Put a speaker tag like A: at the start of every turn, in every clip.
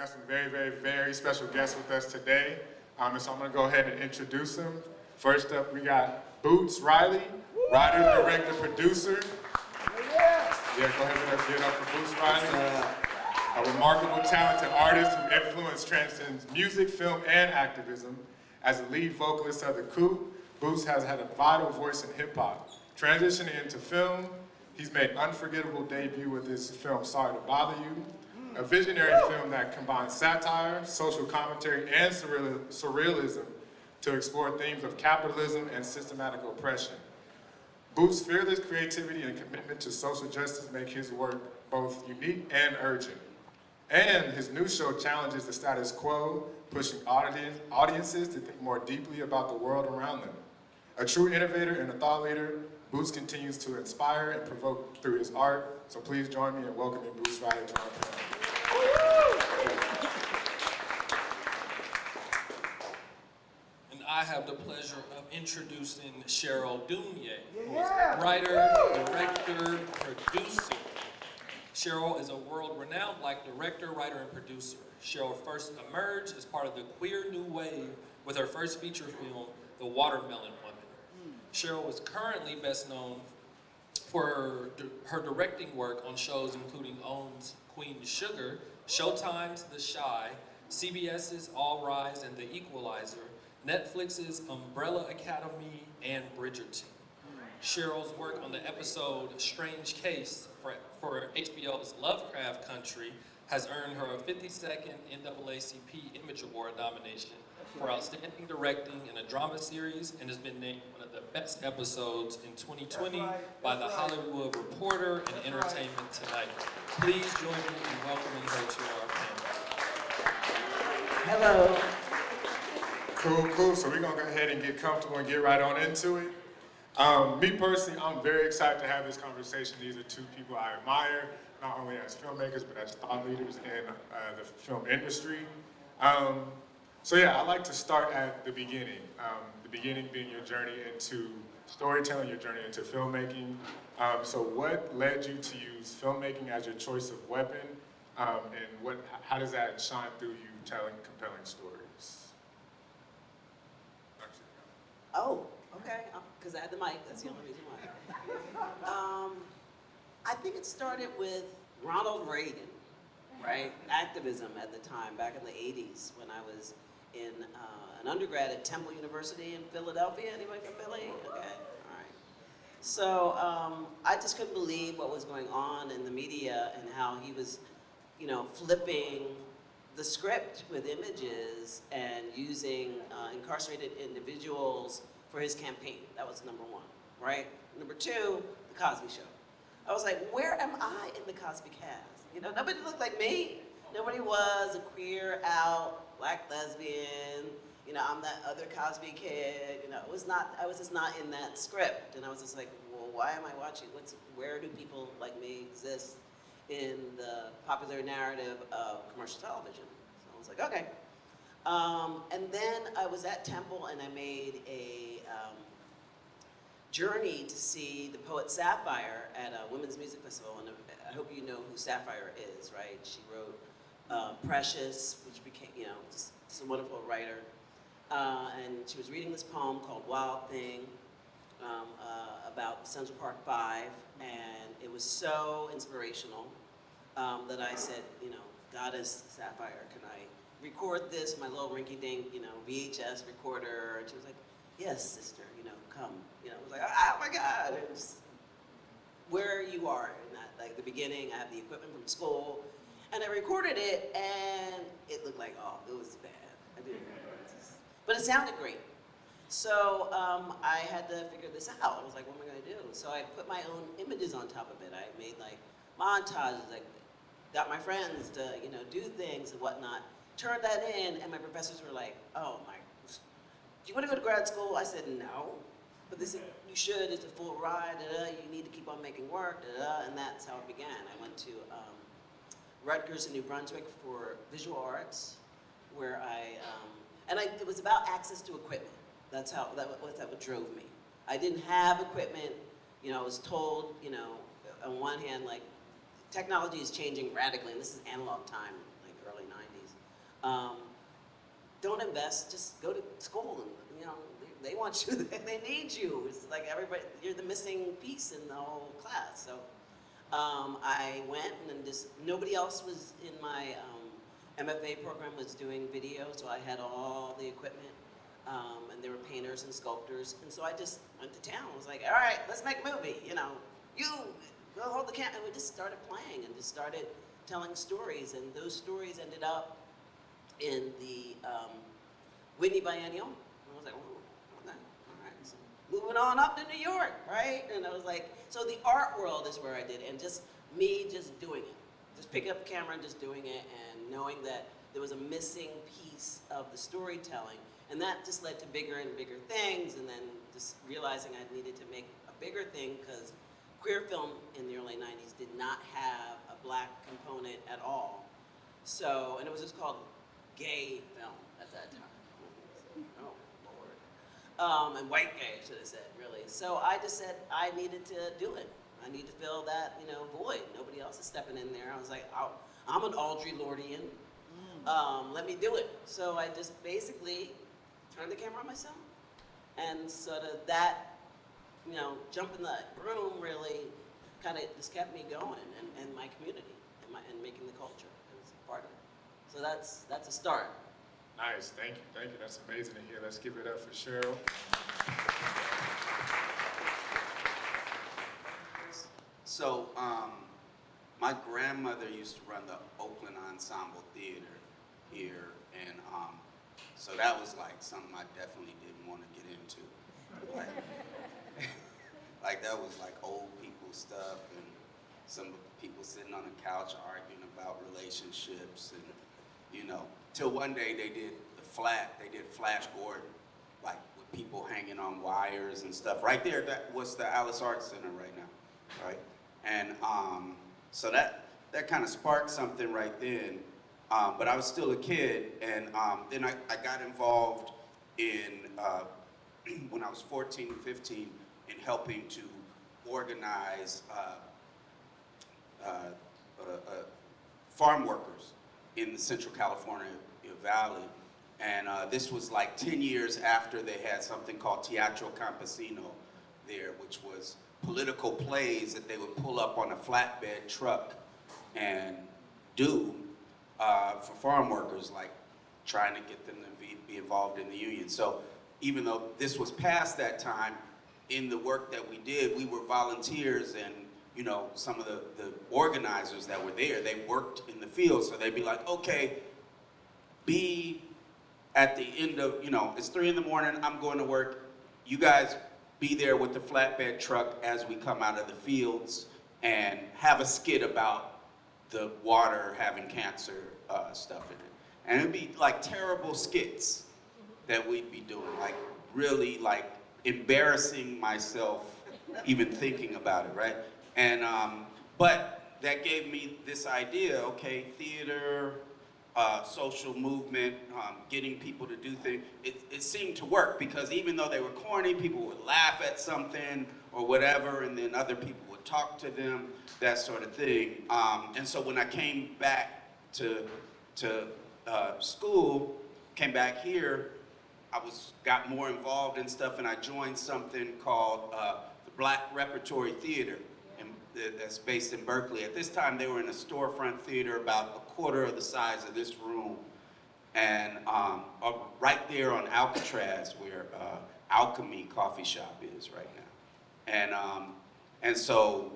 A: got some very special guests with us today. And so I'm going to go ahead and introduce them. First up, we got Boots Riley, writer, director, producer. Yeah, go ahead and give it up for Boots Riley. A remarkable, talented artist who influence transcends music, film, and activism. As a lead vocalist of The Coup, Boots has had a vital voice in hip-hop. Transitioning into film, he's made unforgettable debut with his film Sorry to Bother You, a visionary film that combines satire, social commentary, and surrealism to explore themes of capitalism and systematic oppression. Boots' fearless creativity and commitment to social justice make his work both unique and urgent. And his new show challenges the status quo, pushing audiences to think more deeply about the world around them. A true innovator and a thought leader, Boots continues to inspire and provoke through his art. So please join me in welcoming Boots Riley to our panel.
B: And I have the pleasure of introducing Cheryl Dunye, who is a writer, director, producer. Cheryl is a world-renowned Black director, writer, and producer. Cheryl first emerged as part of the queer new wave with her first feature film, The Watermelon Woman. Cheryl is currently best known for her directing work on shows including OWN's Queen Sugar, Showtime's The Chi, CBS's All Rise and The Equalizer, Netflix's Umbrella Academy, and Bridgerton. Cheryl's work on the episode Strange Case for HBO's Lovecraft Country has earned her a 52nd NAACP Image Award nomination for Outstanding Directing in a Drama Series and has been named one of the best episodes in 2020 by The Hollywood Reporter and Entertainment Tonight. Please join me in welcoming her to our panel.
C: Hello.
A: Cool. So we're going to go ahead and get comfortable and get right on into it. Me personally, I'm very excited to have this conversation. These are two people I admire, not only as filmmakers, but as thought leaders in the film industry. So yeah, I'd like to start at the beginning. The beginning being your journey into storytelling, your journey into filmmaking. So what led you to use filmmaking as your choice of weapon? And how does that shine through you telling compelling stories?
C: Oh, okay. Because I had the mic. That's the only reason why. I think it started with Ronald Reagan, right? Activism at the time, back in the 80s, when I was in an undergrad at Temple University in Philadelphia. Anybody from Philly? Okay, all right. So I just couldn't believe what was going on in the media and how he was, flipping the script with images and using incarcerated individuals for his campaign. That was number one, right? Number two, The Cosby Show. I was like, where am I in the Cosby cast? Nobody looked like me. Nobody was a queer out Black lesbian. I'm that other Cosby kid. I was just not in that script. And I was just like, well, why am I watching? Where do people like me exist in the popular narrative of commercial television? So I was like, okay. And then I was at Temple and I made a journey to see the poet Sapphire at a women's music festival. And I hope you know who Sapphire is, right? She wrote Precious, which became, just a wonderful writer. And she was reading this poem called Wild Thing about Central Park 5. And it was so inspirational that I said, Goddess Sapphire, can I record this, my little rinky-dink, VHS recorder? And she was like, yes, sister, come. I was like, oh my God. And just where you are in that, like the beginning, I have the equipment from school, and I recorded it, and it looked like, oh, it was bad. But it sounded great. So I had to figure this out. I was like, what am I gonna do? So I put my own images on top of it. I made like montages, like got my friends to, do things and whatnot. Turned that in, and my professors were like, oh my, do you want to go to grad school? I said, no. But they said, you should, it's a full ride, you need to keep on making work, and that's how it began. I went to Rutgers in New Brunswick for visual arts, where it was about access to equipment. That's what drove me. I didn't have equipment, I was told, on one hand, like, technology is changing radically, and this is analog time, like early 90s. Um, don't invest, just go to school and, you know, they want you, they need you. It's like everybody, you're the missing piece in the whole class. So I went and just, nobody else was in my MFA program was doing video, so I had all the equipment. And there were painters and sculptors, and so I just went to town. I was like, all right, let's make a movie, you know. You go hold the camera, and we just started playing and just started telling stories, and those stories ended up in the Whitney Biennial. And I was like, oh, okay, all right. So moving on up to New York, right? And I was like, so the art world is where I did it, and just me just doing it. Just picking up the camera and just doing it, and knowing that there was a missing piece of the storytelling. And that just led to bigger and bigger things, and then just realizing I needed to make a bigger thing, because queer film in the early 90s did not have a black component at all. So, and it was just called gay film at that time. Oh, Lord. And white gay, I should have said, really. So I just said I needed to do it. I need to fill that, you know, void. Nobody else is stepping in there. I was like, I'm an Audrey Lordian. Let me do it. So I just basically turned the camera on myself. And sort of that, you know, jump in the room really kind of just kept me going, and my community, and making the culture. It was a part of it. So that's a start.
A: Nice, thank you. That's amazing to hear. Let's give it up for Cheryl.
D: So, my grandmother used to run the Oakland Ensemble Theater here, and so that was like something I definitely didn't want to get into. Like that was like old people stuff, and some people sitting on the couch arguing about relationships, and you know, till one day they did Flash Gordon, like with people hanging on wires and stuff. Right there, that was the Alice Art Center right now, right? And so that kind of sparked something right then. But I was still a kid, and then I got involved in, when I was 14 and 15, in helping to organize farm workers in the Central California Valley. And this was like 10 years after they had something called Teatro Campesino there, which was political plays that they would pull up on a flatbed truck and do for farm workers, like trying to get them to be involved in the union. So even though this was past that time, in the work that we did, we were volunteers, and you know, some of the organizers that were there, they worked in the field, so they'd be like, okay, be at the end of, you know, it's 3 in the morning, I'm going to work, you guys be there with the flatbed truck as we come out of the fields, and have a skit about the water having cancer stuff in it. And it'd be like terrible skits that we'd be doing, like really like embarrassing myself even thinking about it, right? And, but that gave me this idea, okay, theater, social movement, getting people to do things, it seemed to work, because even though they were corny, people would laugh at something or whatever, and then other people would talk to them, that sort of thing. And so when I came back to school, came back here, I got more involved in stuff, and I joined something called the Black Repertory Theater, that's based in Berkeley. At this time, they were in a storefront theater about a quarter of the size of this room, and right there on Alcatraz, where Alchemy Coffee Shop is right now. And so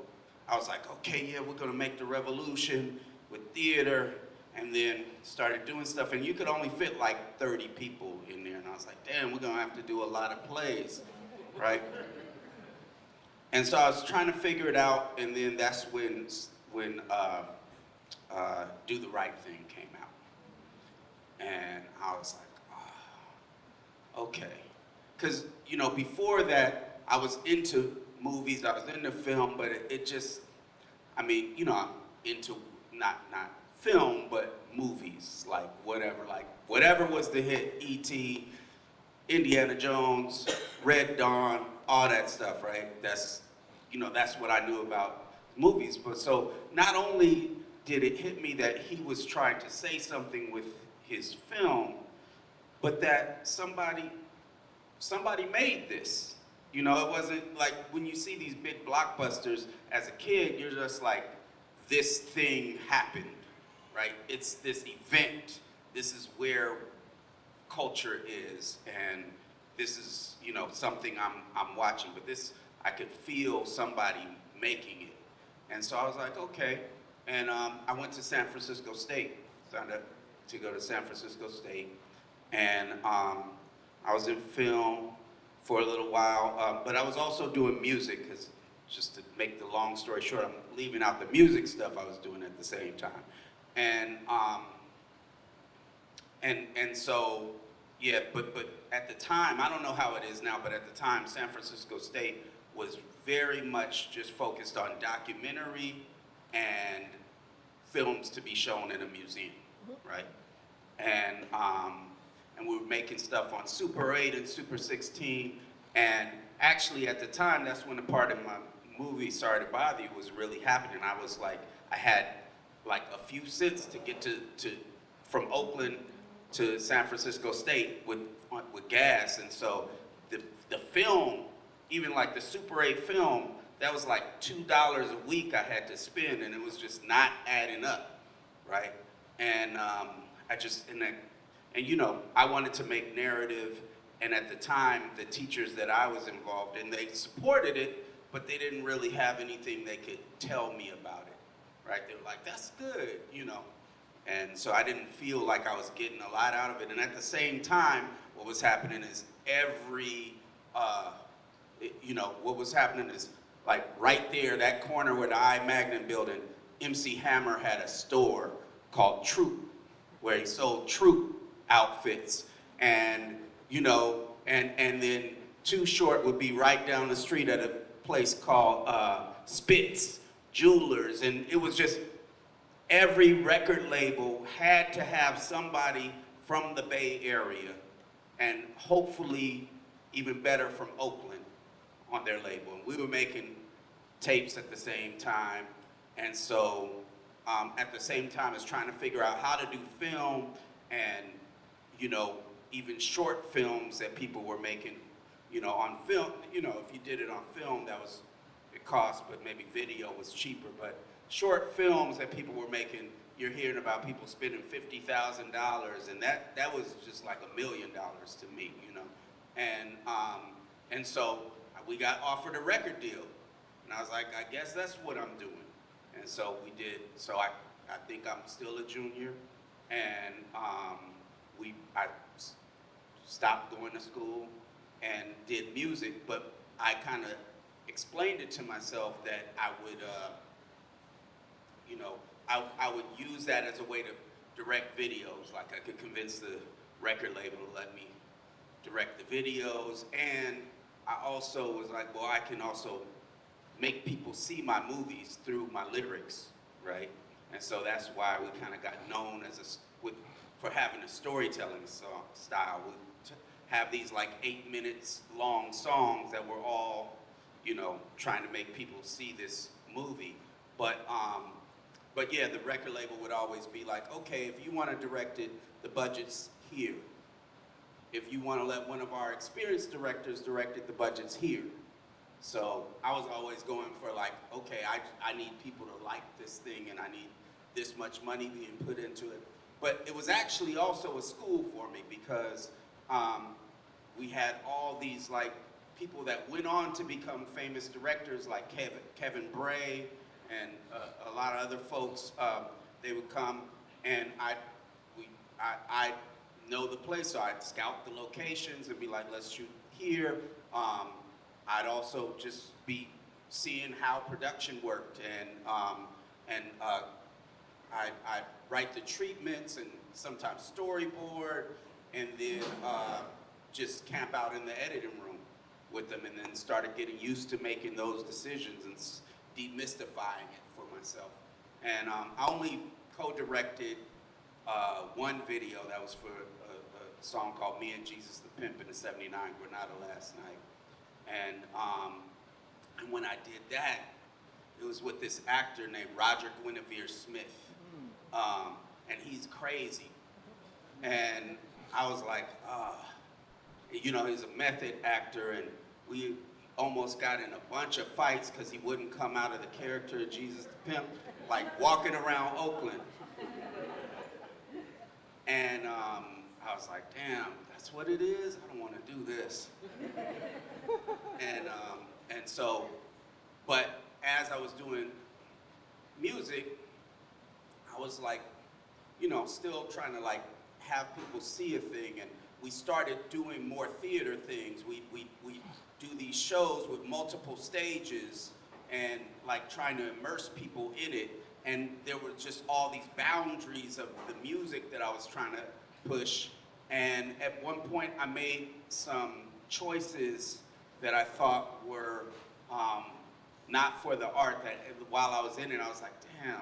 D: I was like, okay, yeah, we're gonna make the revolution with theater, and then started doing stuff, and you could only fit like 30 people in there, and I was like, damn, we're gonna have to do a lot of plays, right? And so I was trying to figure it out, and then that's when Do the Right Thing came out. And I was like, oh, okay. Because, you know, before that, I was into movies, I was into film, but it just, I mean, you know, I'm into not film, but movies, like whatever was the hit, E.T., Indiana Jones, Red Dawn, all that stuff, right? That's, you know, that's what I knew about movies. But so not only did it hit me that he was trying to say something with his film, but that somebody made this. You know, it wasn't like when you see these big blockbusters as a kid, you're just like, this thing happened, right? It's this event. This is where culture is, and this is, you know, something I'm watching. But this, I could feel somebody making it. And so I was like, okay. And I went to San Francisco State, signed up to go to San Francisco State. And I was in film for a little while, but I was also doing music, because just to make the long story short, I'm leaving out the music stuff I was doing at the same time. And so, yeah, but at the time, I don't know how it is now, but at the time, San Francisco State was very much just focused on documentary and films to be shown in a museum, right? And we were making stuff on Super 8 and Super 16, and actually at the time, that's when the part of my movie, Sorry to Bother You, was really happening. I was like, I had like a few cents to get to from Oakland to San Francisco State with gas, and so the film, even like the Super 8 film, that was like $2 a week I had to spend, and it was just not adding up, right? And and you know, I wanted to make narrative, and at the time, the teachers that I was involved in, they supported it, but they didn't really have anything they could tell me about it, right? They were like, that's good, you know? And so I didn't feel like I was getting a lot out of it. And at the same time, what was happening is what was happening is like right there, that corner where the I Magnum building, MC Hammer had a store called Troop, where he sold Troop outfits. And, you know, and then Too Short would be right down the street at a place called Spitz Jewelers. And it was just, every record label had to have somebody from the Bay Area, and hopefully even better from Oakland on their label. And we were making tapes at the same time, and so at the same time as trying to figure out how to do film and, you know, even short films that people were making, you know, on film. You know, if you did it on film, it cost, but maybe video was cheaper. But short films that people were making, you're hearing about people spending $50,000, and that was just like $1 million to me, you know. And so we got offered a record deal, and I was like, I guess that's what I'm doing. And so we did. So I think I'm still a junior, and I stopped going to school and did music, but I kind of explained it to myself that I would, you know, I would use that as a way to direct videos. Like I could convince the record label to let me direct the videos, and I also was like, well, I can also make people see my movies through my lyrics, right? And so that's why we kind of got known as for having a storytelling style. We have these like 8 minutes long songs that were all, you know, trying to make people see this movie. But yeah, the record label would always be like, okay, if you want to direct it, the budget's here. If you want to let one of our experienced directors direct it, the budget's here. So I was always going for like, okay, I need people to like this thing, and I need this much money being put into it. But it was actually also a school for me, because we had all these like people that went on to become famous directors, like Kevin Bray and a lot of other folks. They would come, and I know the place, so I'd scout the locations and be like, let's shoot here. I'd also just be seeing how production worked, and I'd write the treatments and sometimes storyboard, and then just camp out in the editing room with them, and then started getting used to making those decisions and demystifying it for myself. And I only co-directed one video that was for a song called Me and Jesus the Pimp in the '79 Granada last night. And when I did that, it was with this actor named Roger Guinevere Smith. and he's crazy. And I was like, you know, he's a method actor, and we almost got in a bunch of fights because he wouldn't come out of the character of Jesus the Pimp, like walking around Oakland. And I was like, damn, that's what it is? I don't want to do this. And so, but as I was doing music, I was like, you know, still trying to like have people see a thing, and we started doing more theater things. We do these shows with multiple stages and like trying to immerse people in it, and there were just all these boundaries of the music that I was trying to push. And at one point I made some choices that I thought were not for the art, that while I was in it, I was like, damn,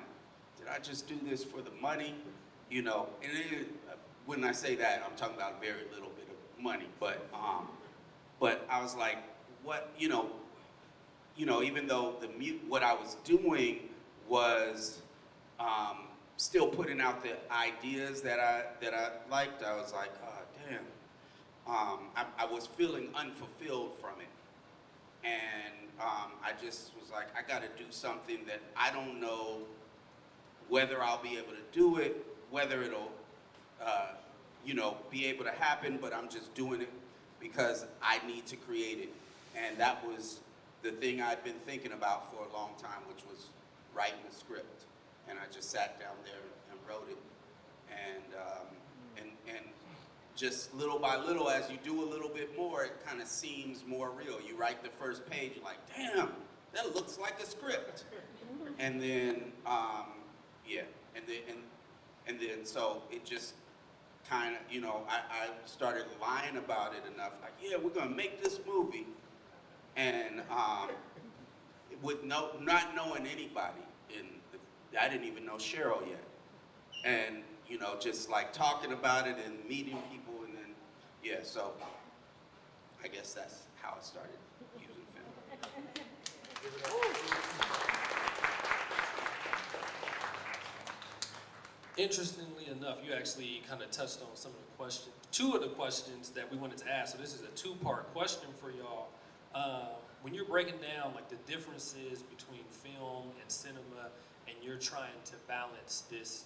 D: did I just do this for the money? You know, and when I say that, I'm talking about very little bit of money, but I was like, what, you know, even though what I was doing was still putting out the ideas that I liked, I was like, oh, damn. I was feeling unfulfilled from it. And I just was like, I gotta do something that I don't know whether I'll be able to do it, whether it'll, you know, be able to happen, but I'm just doing it because I need to create it. And that was the thing I'd been thinking about for a long time, which was writing a script. And I just sat down there and wrote it. And just little by little, as you do a little bit more, it kind of seems more real. You write the first page, you're like, damn, that looks like a script. And then, yeah, and then so it just kind of, you know, I started lying about it enough, like, yeah, we're gonna make this movie. And with not knowing anybody, I didn't even know Cheryl yet. And, you know, just like talking about it and meeting people, and then, yeah, so I guess that's how I started using film.
B: Interestingly enough, you actually kind of touched on some of the questions, two of the questions that we wanted to ask. So this is a two-part question for y'all. When you're breaking down like the differences between film and cinema, and you're trying to balance this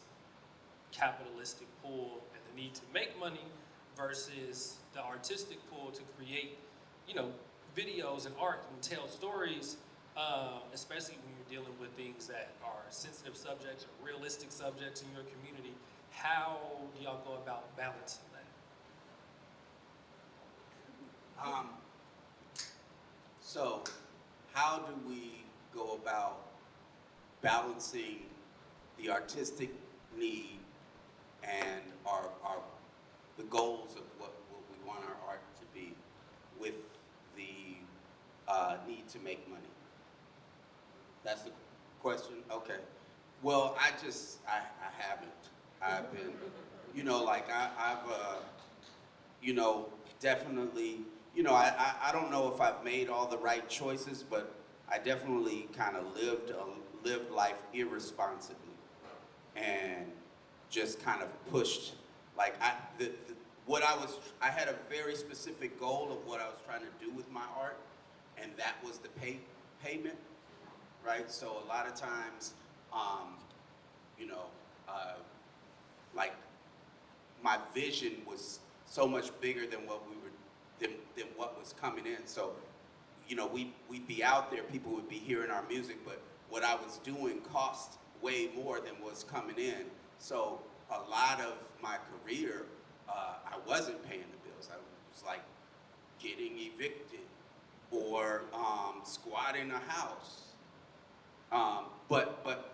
B: capitalistic pull and the need to make money versus the artistic pull to create, you know, videos and art and tell stories, especially when you're dealing with things that are sensitive subjects or realistic subjects in your community, how do y'all go about balancing that?
D: So how do we go about balancing the artistic need and the goals of what we want our art to be with the need to make money? That's the question? Okay. Well, I haven't. I've been, you know, like I've you know, definitely, you know, I don't know if I've made all the right choices, but I definitely kind of lived life irresponsibly and just kind of pushed, like I had a very specific goal of what I was trying to do with my art, and that was the payment, right? So a lot of times, you know, like my vision was so much bigger than what than what was coming in. So, you know, we'd be out there, people would be hearing our music, but what I was doing cost way more than what's coming in. So a lot of my career, I wasn't paying the bills. I was like getting evicted or squatting a house. But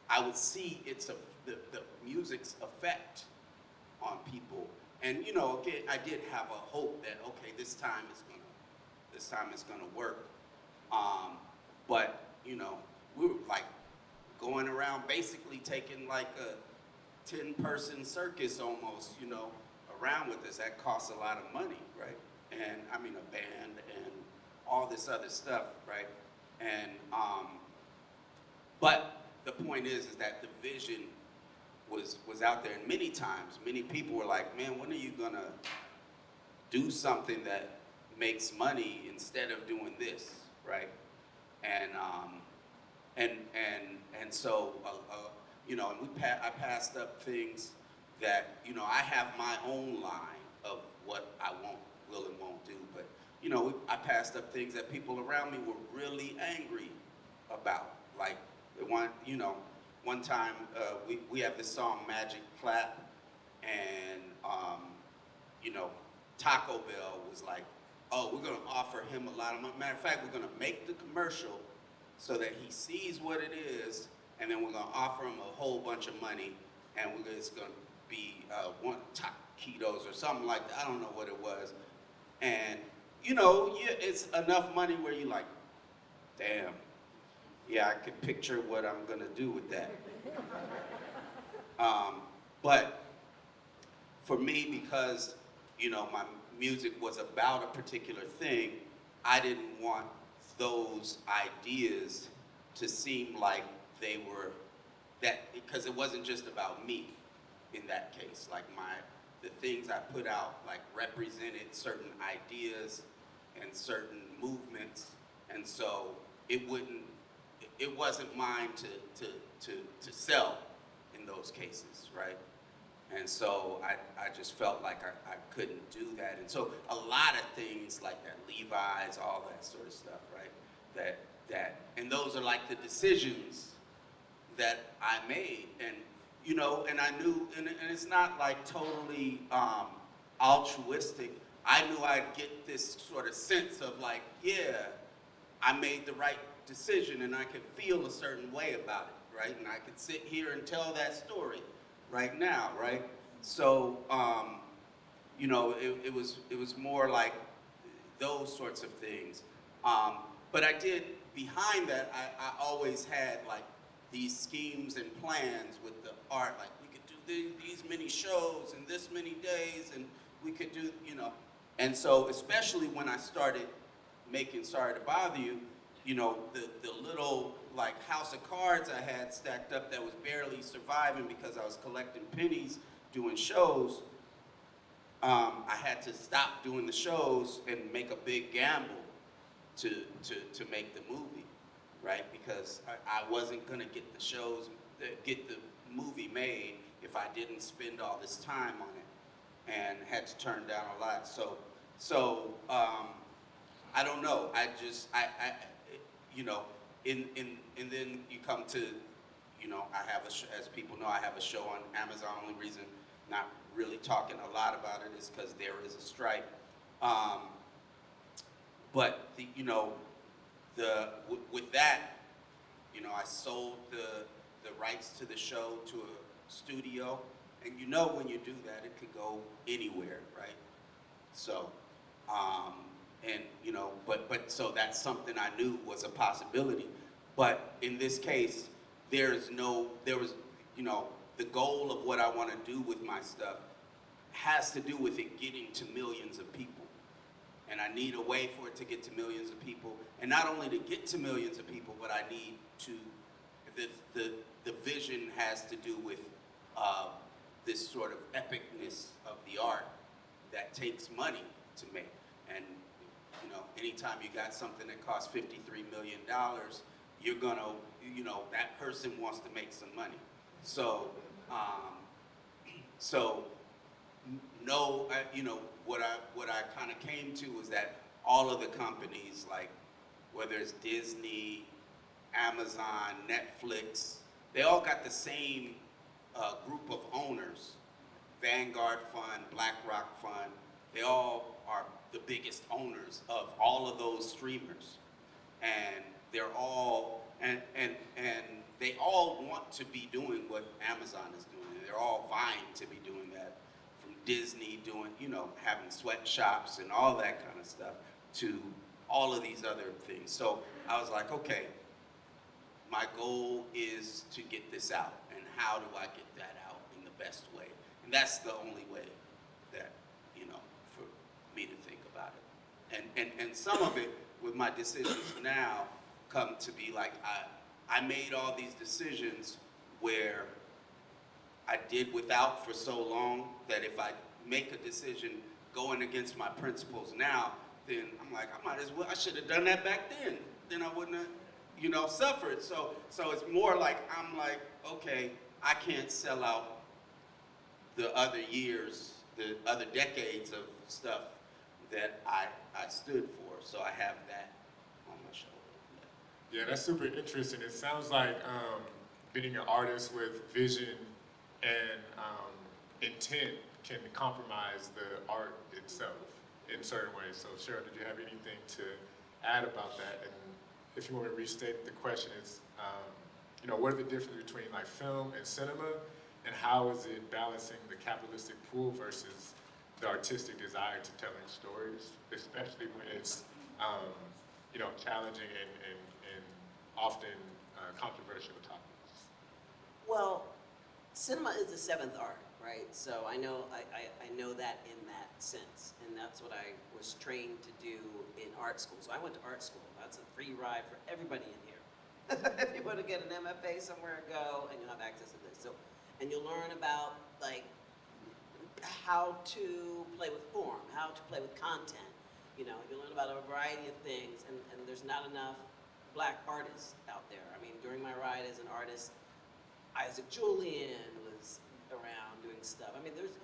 D: I would see the music's effect on people. And, you know, again, I did have a hope that, okay, this time it's gonna work. But, you know, we were like going around basically taking like a 10-person circus almost, you know, around with us. That costs a lot of money, right? And I mean a band and all this other stuff, right? And, but the point is that the vision was out there. And many times, many people were like, man, when are you gonna do something that makes money instead of doing this, right? And and and so you know, and I passed up things that, you know, I have my own line of what I will and won't do, but you know, I passed up things that people around me were really angry about. Like one time we have this song Magic Clap, and you know, Taco Bell was like, oh, we're gonna offer him a lot of money. Matter of fact, we're gonna make the commercial so that he sees what it is, and then we're gonna offer him a whole bunch of money, and it's gonna be one taquitos or something like that. I don't know what it was. And you know, yeah, it's enough money where you're like, damn, yeah, I could picture what I'm gonna do with that. But for me, because you know, my music was about a particular thing, I didn't want those ideas to seem like they were that, because it wasn't just about me in that case. Like the things I put out like represented certain ideas and certain movements, and so it wasn't mine to sell in those cases, right? And so I just felt like I couldn't do that. And so a lot of things like that, Levi's, all that sort of stuff, right? And those are like the decisions that I made. And, you know, and I knew, and it's not like totally altruistic. I knew I'd get this sort of sense of like, yeah, I made the right decision, and I could feel a certain way about it, right? And I could sit here and tell that story right now, right? So, you know, it was more like those sorts of things. But I did, behind that, I always had like these schemes and plans with the art, like we could do these many shows in this many days, and we could do, you know. And so, especially when I started making Sorry to Bother You, you know, the little like house of cards I had stacked up that was barely surviving because I was collecting pennies doing shows, I had to stop doing the shows and make a big gamble to make the movie, right? Because I wasn't gonna get the movie made if I didn't spend all this time on it, and had to turn down a lot. So I don't know. I you know, and then you come to, you know, I have as people know, I have a show on Amazon. Only reason not really talking a lot about it is because there is a strike. But you know, with that, you know, I sold the rights to the show to a studio, and you know, when you do that, it could go anywhere, right? So, and you know, but so that's something I knew was a possibility. But in this case, there was, you know, the goal of what I want to do with my stuff has to do with it getting to millions of people. And I need a way for it to get to millions of people. And not only to get to millions of people, but I need to, the vision has to do with this sort of epicness of the art that takes money to make. And you know, anytime you got something that costs $53 million, you're gonna, you know, that person wants to make some money. So, you know, what I kind of came to was that all of the companies, like whether it's Disney, Amazon, Netflix, they all got the same group of owners. Vanguard Fund, BlackRock Fund, they all are the biggest owners of all of those streamers. And they're all, and they all want to be doing what Amazon is doing. They're all vying to be doing that. From Disney doing, you know, having sweatshops and all that kind of stuff, to all of these other things. So I was like, okay, my goal is to get this out, and how do I get that out in the best way? And that's the only way that, you know, for me to think about it. And some of it with my decisions now come to be like, I made all these decisions where I did without for so long that if I make a decision going against my principles now, then I'm like, I might as well, I should have done that back then. Then I wouldn't have, you know, suffered. So it's more like, I'm like, okay, I can't sell out the other years, the other decades of stuff that I stood for. So I have that on my shoulder.
A: Yeah, that's super interesting. It sounds like being an artist with vision and intent can compromise the art itself in certain ways. So Cheryl, did you have anything to add about that? And if you want to restate the question, it's, you know, what are the differences between like film and cinema, and how is it balancing the capitalistic pool versus the artistic desire to telling stories, especially when it's, you know, challenging and often controversial topics?
C: Well, cinema is the seventh art, right? So I know that in that sense, and that's what I was trained to do in art school. So I went to art school. That's a free ride for everybody in here. If you want to get an MFA somewhere, go, and you'll have access to this. So, and you'll learn about like how to play with form, how to play with content. You know, you'll learn about a variety of things, and there's not enough Black artists out there. I mean, during my ride as an artist, Isaac Julian was around doing stuff. I mean, there's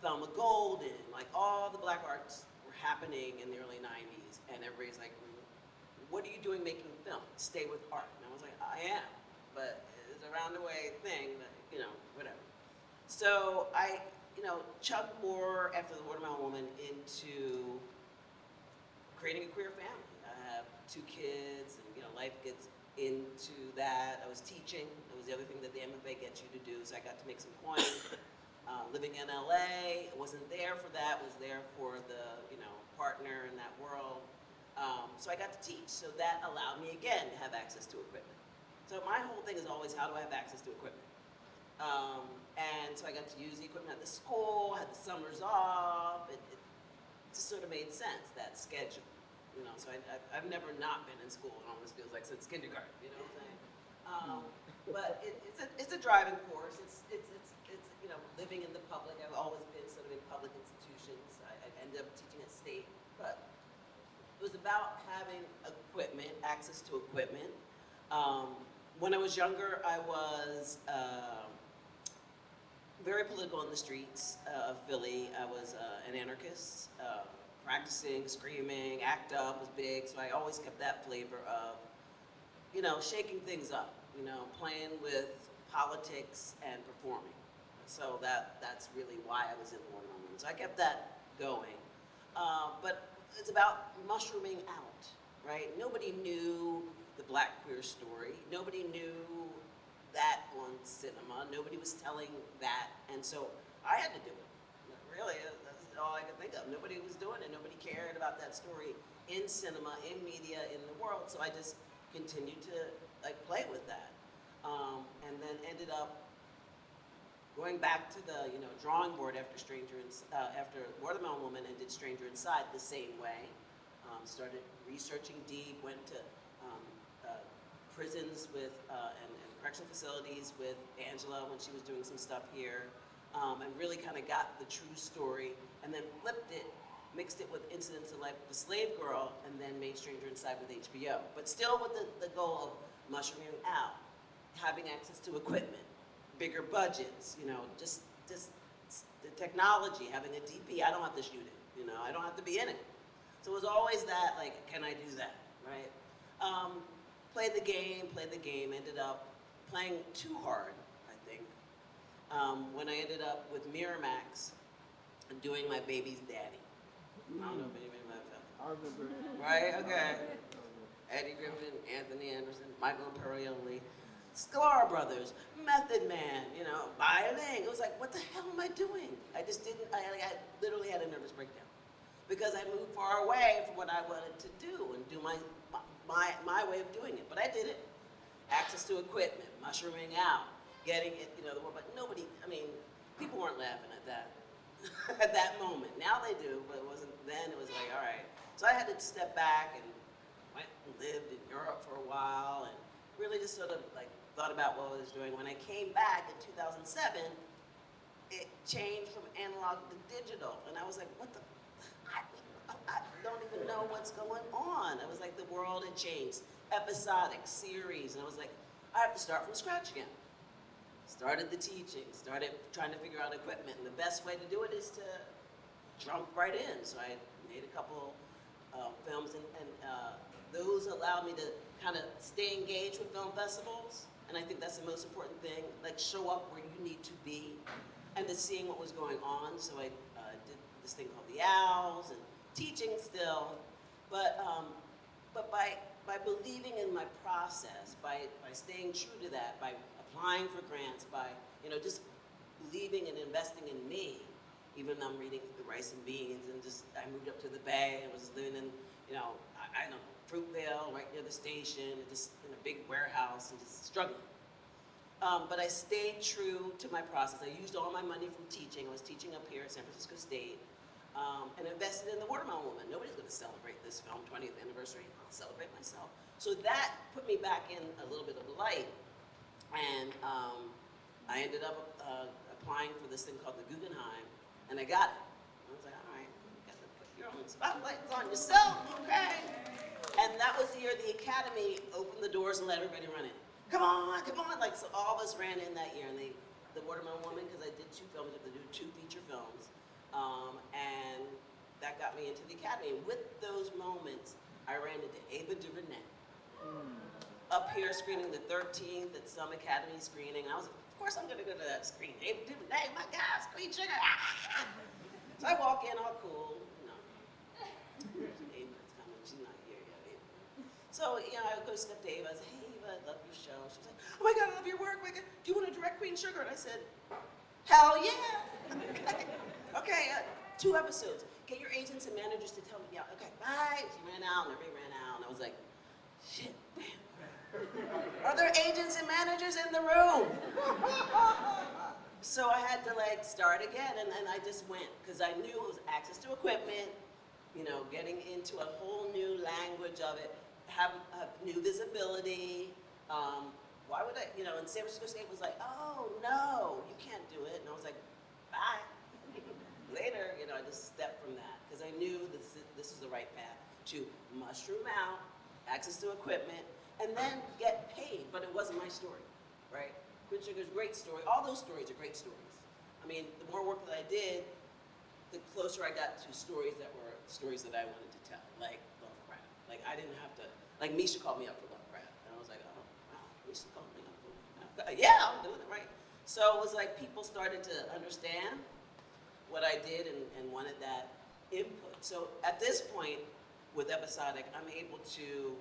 C: Thelma Golden, like all the Black arts were happening in the early 90s, and everybody's like, what are you doing making film? Stay with art. And I was like, I am, but it's a roundaway thing, that, you know, whatever. So I, you know, chugged more after The Watermelon Woman into creating a queer family. I have 2 kids, and, you know, life gets into that. I was teaching. That was the other thing that the MFA gets you to do, so I got to make some coin. Living in LA, I wasn't there for that, was there for the, you know, partner in that world. So I got to teach, so that allowed me again to have access to equipment. So my whole thing is always, how do I have access to equipment? And so I got to use the equipment at the school, had the summers off. It just sort of made sense, that schedule. You know, so I've never not been in school. It almost feels like since kindergarten. You know what I'm saying? But it's a driving force. It's you know, living in the public. I've always been sort of in public institutions. I ended up teaching at state, but it was about having equipment, access to equipment. When I was younger, I was very political in the streets of Philly. I was an anarchist, practicing, screaming, act up was big, so I always kept that flavor of, you know, shaking things up, you know, playing with politics and performing. So that's really why I was in the Watermelon Woman. So I kept that going. But it's about mushrooming out, right? Nobody knew the Black queer story. Nobody knew that on cinema. Nobody was telling that, and so I had to do it. Really, that's all I could think of. Nobody was doing it. Nobody cared about that story in cinema, in media, in the world. So I just continued to like play with that, and then ended up going back to the drawing board after after Watermelon Woman, and did Stranger Inside the same way. Started researching deep. Went to prisons with and correctional facilities with Angela when she was doing some stuff here, and really kind of got the true story, and then flipped it, mixed it with incidents of life of a slave girl, and then made Stranger Inside with HBO. But still with the goal of mushrooming out, having access to equipment, bigger budgets, just the technology, having a DP. I don't have to shoot it, I don't have to be in it. So it was always that, like, can I do that, right? Played the game, ended up playing too hard, I think. When I ended up with Miramax and doing My Baby's Daddy. I don't know if anybody remembers that.
E: I remember.
C: Right, okay. Eddie Griffin, Anthony Anderson, Michael Imperioli, Sklar Brothers, Method Man, Buy a Thing. It was like, what the hell am I doing? I just didn't, I literally had a nervous breakdown. Because I moved far away from what I wanted to do and do my way of doing it. But I did it. Access to equipment, mushrooming out, getting it, but nobody, people weren't laughing at that at that moment. Now they do, but it wasn't then. It was like, all right. So I had to step back and went and lived in Europe for a while and really just sort of like thought about what I was doing. When I came back in 2007, it changed from analog to digital. And I was like, what the, I don't even know what's going on. It was like the world had changed. Episodic, series, and I was like, I have to start from scratch again. Started the teaching, started trying to figure out equipment, and the best way to do it is to jump right in. So I made a couple films, and those allowed me to kind of stay engaged with film festivals, and I think that's the most important thing, like show up where you need to be, and to seeing what was going on. So I did this thing called the Owls, and teaching still, but by believing in my process, by staying true to that, by applying for grants, by just believing and investing in me, even though I'm reading The Rice and Beans, and I moved up to the Bay and was living in I don't know, Fruitvale, right near the station, just in a big warehouse, and just struggling. But I stayed true to my process. I used all my money from teaching. I was teaching up here at San Francisco State, and invested in the Watermelon Woman. Nobody's going to celebrate this film 20th anniversary. I'll celebrate myself. So that put me back in a little bit of light, and I ended up applying for this thing called the Guggenheim, and I got it. I was like, all right, you got to put your own spotlights on yourself, okay? And that was the year the Academy opened the doors and let everybody run in. Come on, come on. Like, so all of us ran in that year, and the Watermelon Woman, because I did 2 films, you have to do 2 feature films. And that got me into the Academy. With those moments, I ran into Ava DuVernay. Up here screening the 13th at some Academy screening. I was like, of course I'm gonna go to that screening. Ava DuVernay, my gosh, Queen Sugar. So I walk in all cool, Ava's coming, she's not here yet. So, I would go step to Ava, I said, hey Ava, I love your show. She was like, oh my God, I love your work. Oh my God, do you want to direct Queen Sugar? And I said, hell yeah. Okay, 2 episodes. Get your agents and managers to tell me, yeah, okay, bye. She ran out, and everybody ran out, and I was like, shit, man. Are there agents and managers in the room? So I had to start again, and then I just went, because I knew it was access to equipment, getting into a whole new language of it, have new visibility. Why would I, and San Francisco State was like, oh no, you can't do it. And I was like, bye. Later, I just stepped from that, because I knew this was the right path to mushroom out, access to equipment, and then get paid. But it wasn't my story, right? Queen Sugar's a great story. All those stories are great stories. I mean, the more work that I did, the closer I got to stories that were stories that I wanted to tell, like Lovecraft. Like, I didn't have to, like Misha called me up for Lovecraft, and I was like, oh, wow, Misha called me up for Lovecraft. Yeah, I'm doing it, right? So it was like people started to understand what I did and wanted that input. So at this point, with Episodic, I'm able to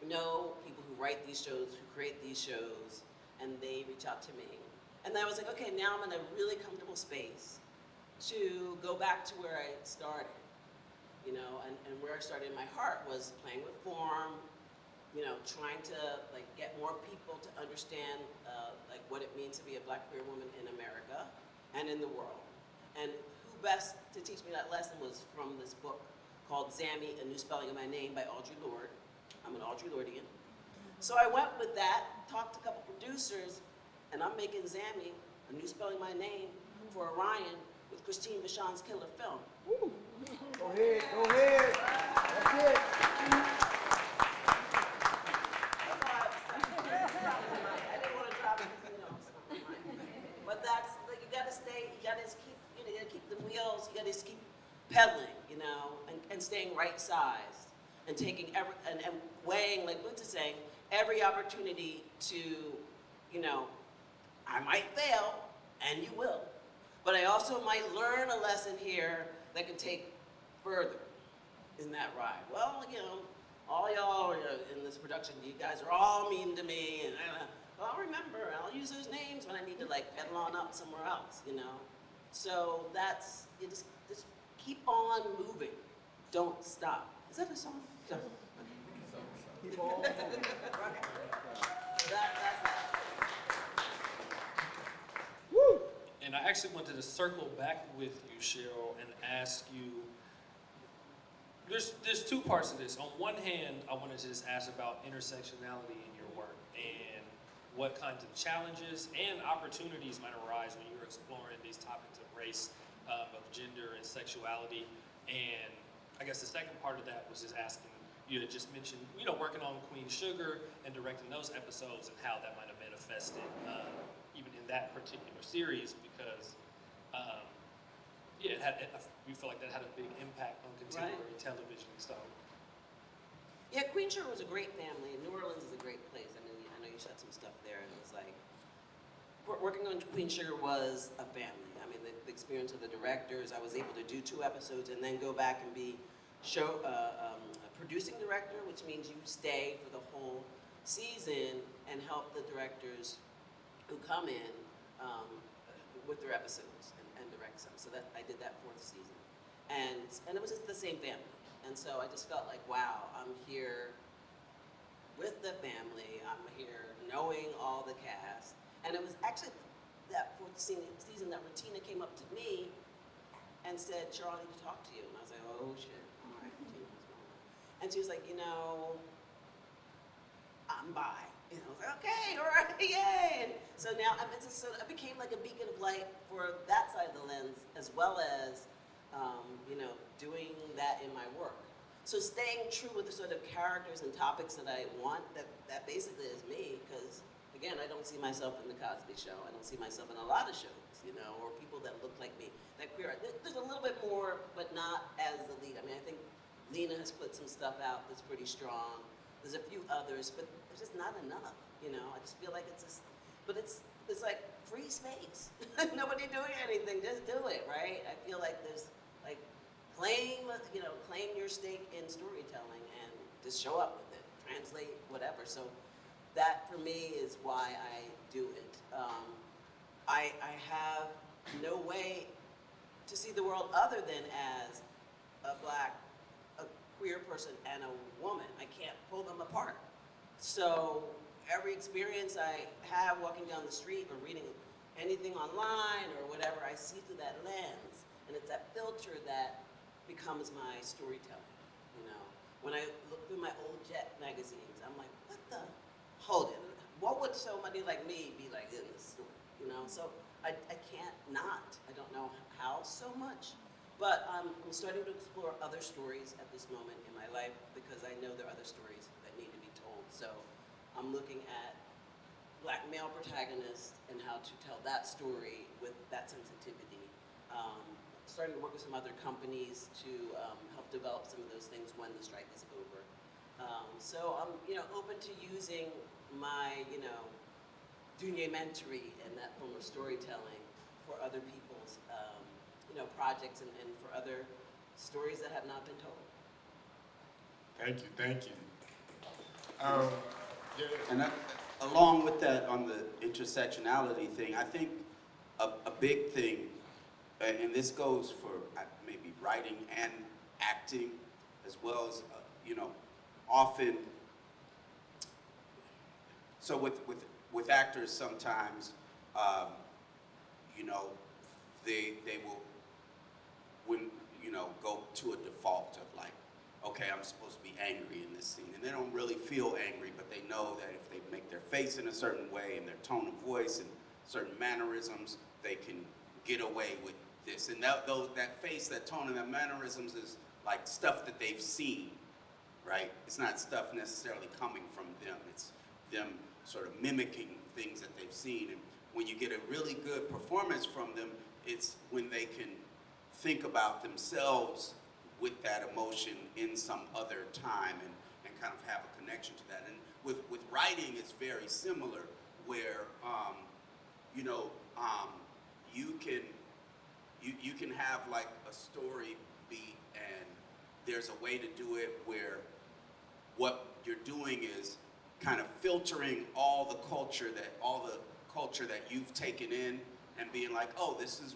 C: know people who write these shows, who create these shows, and they reach out to me. And then I was like, okay, now I'm in a really comfortable space to go back to where I started, and where I started in my heart was playing with form, trying to get more people to understand what it means to be a Black queer woman in America and in the world. And who best to teach me that lesson was from this book called Zammy, A New Spelling of My Name by Audre Lorde. I'm an Audre Lordean. So I went with that, talked to a couple producers, and I'm making Zammy, A New Spelling of My Name, for Orion with Christine Vachon's killer film.
E: Woo. Go ahead, go ahead. That's it.
C: I didn't want to drop it, something like. But that's you gotta stay. You gotta keep. You gotta keep the wheels. You gotta just keep pedaling. And staying right sized and taking and weighing, like Luke is saying, every opportunity to, I might fail, and you will, but I also might learn a lesson here that can take further in that ride. Well, all y'all in this production, you guys are all mean to me, and well, remember, I'll use those names when I need to pedal on up somewhere else, So that's, you just keep on moving. Don't stop. Is that a song? No.
E: Keep on moving.
C: That's that.
E: Woo!
B: And I actually wanted to circle back with you, Cheryl, and ask you, there's 2 parts to this. On one hand, I wanted to just ask about intersectionality in your work. And what kinds of challenges and opportunities might arise when you're exploring these topics of race, of gender and sexuality. And I guess the second part of that was just asking you to just mention, working on Queen Sugar and directing those episodes and how that might have manifested even in that particular series, because we feel like that had a big impact on contemporary television. So.
C: Yeah, Queen Sugar was a great family. New Orleans is a great place. I mean, I know you shot some stuff there, and it was like, working on Queen Sugar was a family. I mean, the experience of the directors, I was able to do 2 episodes and then go back and be a producing director, which means you stay for the whole season and help the directors who come in with their episodes and direct them. So I did that 4th season. And it was just the same family. And so I just felt like, wow, I'm here with the family. I'm here knowing all the cast. And it was actually that 4th season that Retina came up to me and said, Cheryl, I need to talk to you. And I was like, oh shit, all right, Retina, what's going on? And she was like, I'm bi. And I was like, okay, all right, yay. And so now I became like a beacon of light for that side of the lens, as well as doing that in my work. So staying true with the sort of characters and topics that I want, that basically is me, because again, I don't see myself in the Cosby Show. I don't see myself in a lot of shows, or people that look like me, that queer. There's a little bit more, but not as the lead. I mean, I think Lena has put some stuff out that's pretty strong. There's a few others, but there's just not enough, I just feel like it's like free space. Nobody doing anything, just do it, right? I feel like there's like, claim your stake in storytelling and just show up with it, translate, whatever. So that for me is why I do it. I have no way to see the world other than as a queer person and a woman. I can't pull them apart. So every experience I have walking down the street or reading anything online or whatever, I see through that lens. And it's that filter that becomes my storytelling, When I look through my old Jet magazines, I'm like, what the? Hold it. What would somebody like me be like in this story, So I can't not. I don't know how so much, but I'm starting to explore other stories at this moment in my life because I know there are other stories that need to be told. So I'm looking at Black male protagonists and how to tell that story with that sensitivity. Starting to work with some other companies to help develop some of those things when the strike is over. So I'm, open to using my, documentary and that form of storytelling for other people's, projects and for other stories that have not been told.
A: Thank you. Yeah.
D: And along with that, on the intersectionality thing, I think a big thing, and this goes for maybe writing and acting, as well as, often, so with actors sometimes, they will, go to a default of like, okay, I'm supposed to be angry in this scene. And they don't really feel angry, but they know that if they make their face in a certain way and their tone of voice and certain mannerisms, they can get away with this. And that face, that tone, and that mannerisms is like stuff that they've seen, right? It's not stuff necessarily coming from them. It's them sort of mimicking things that they've seen. And when you get a really good performance from them, it's when they can think about themselves with that emotion in some other time and kind of have a connection to that. And with writing, it's very similar, where you can have like a story beat, and there's a way to do it where what you're doing is kind of filtering all the culture that you've taken in and being like, oh, this is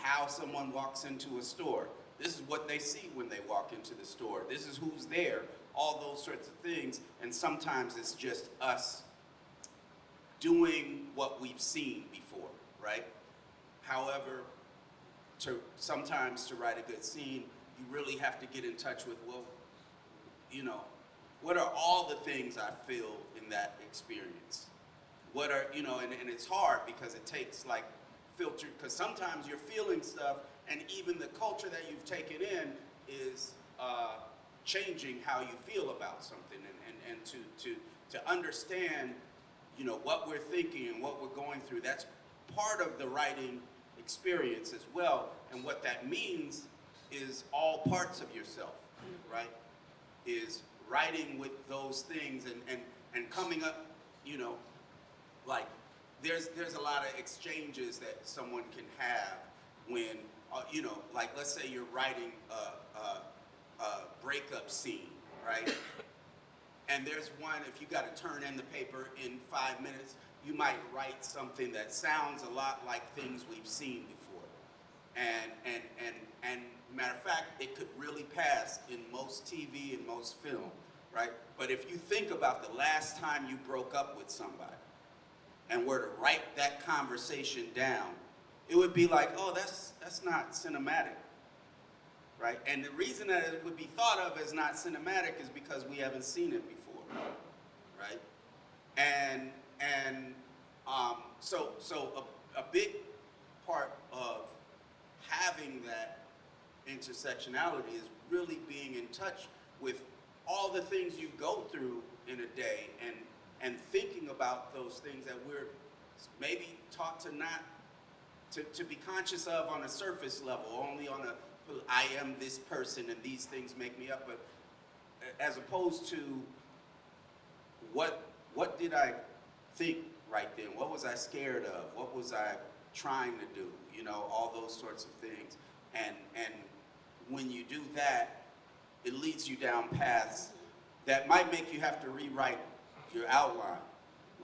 D: how someone walks into a store. This is what they see when they walk into the store. This is who's there, all those sorts of things. And sometimes it's just us doing what we've seen before, right? However, sometimes to write a good scene, you really have to get in touch with, well, what are all the things I feel in that experience? what are, you know, and it's hard because it takes like filtered, because sometimes you're feeling stuff and even the culture that you've taken in is changing how you feel about something, and to understand, you know, what we're thinking and what we're going through, that's part of the writing experience as well. And what that means is all parts of yourself, right? Is writing with those things and coming up, you know, like there's a lot of exchanges that someone can have when, you know, like let's say you're writing a breakup scene, right? And there's one, if you got to turn in the paper in 5 minutes, you might write something that sounds a lot like things we've seen before. And matter of fact, it could really pass in most TV and most film, right? But if you think about the last time you broke up with somebody and were to write that conversation down, it would be like, oh, that's not cinematic, right? And the reason that it would be thought of as not cinematic is because we haven't seen it before, right? And so a big part of having that intersectionality is really being in touch with all the things you go through in a day and thinking about those things that we're maybe taught to not to be conscious of on a surface level, only on a I am this person and these things make me up, but as opposed to what did I think right then? What was I scared of? What was I trying to do? You know, all those sorts of things. And when you do that, it leads you down paths that might make you have to rewrite your outline,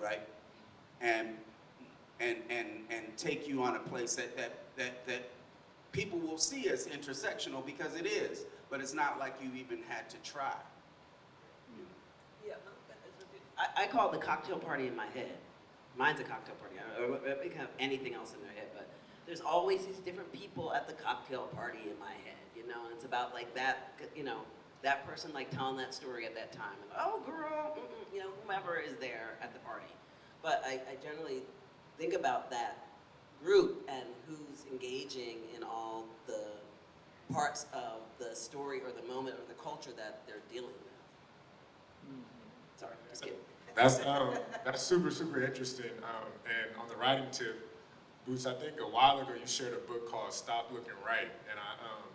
D: right? And take you on a place that people will see as intersectional because it is, but it's not like you even had to try.
C: Yeah, I call it the cocktail party in my head. Mine's a cocktail party. They can have anything else in their head, but there's always these different people at the cocktail party in my head, you know, and it's about like that, you know, that person like telling that story at that time. And, oh, girl, you know, whomever is there at the party. But I generally think about that group and who's engaging in all the parts of the story or the moment or the culture that they're dealing with. Sorry, just kidding.
A: That's super, super interesting. And on the writing tip, Boots, I think a while ago you shared a book called Stop Looking Right, and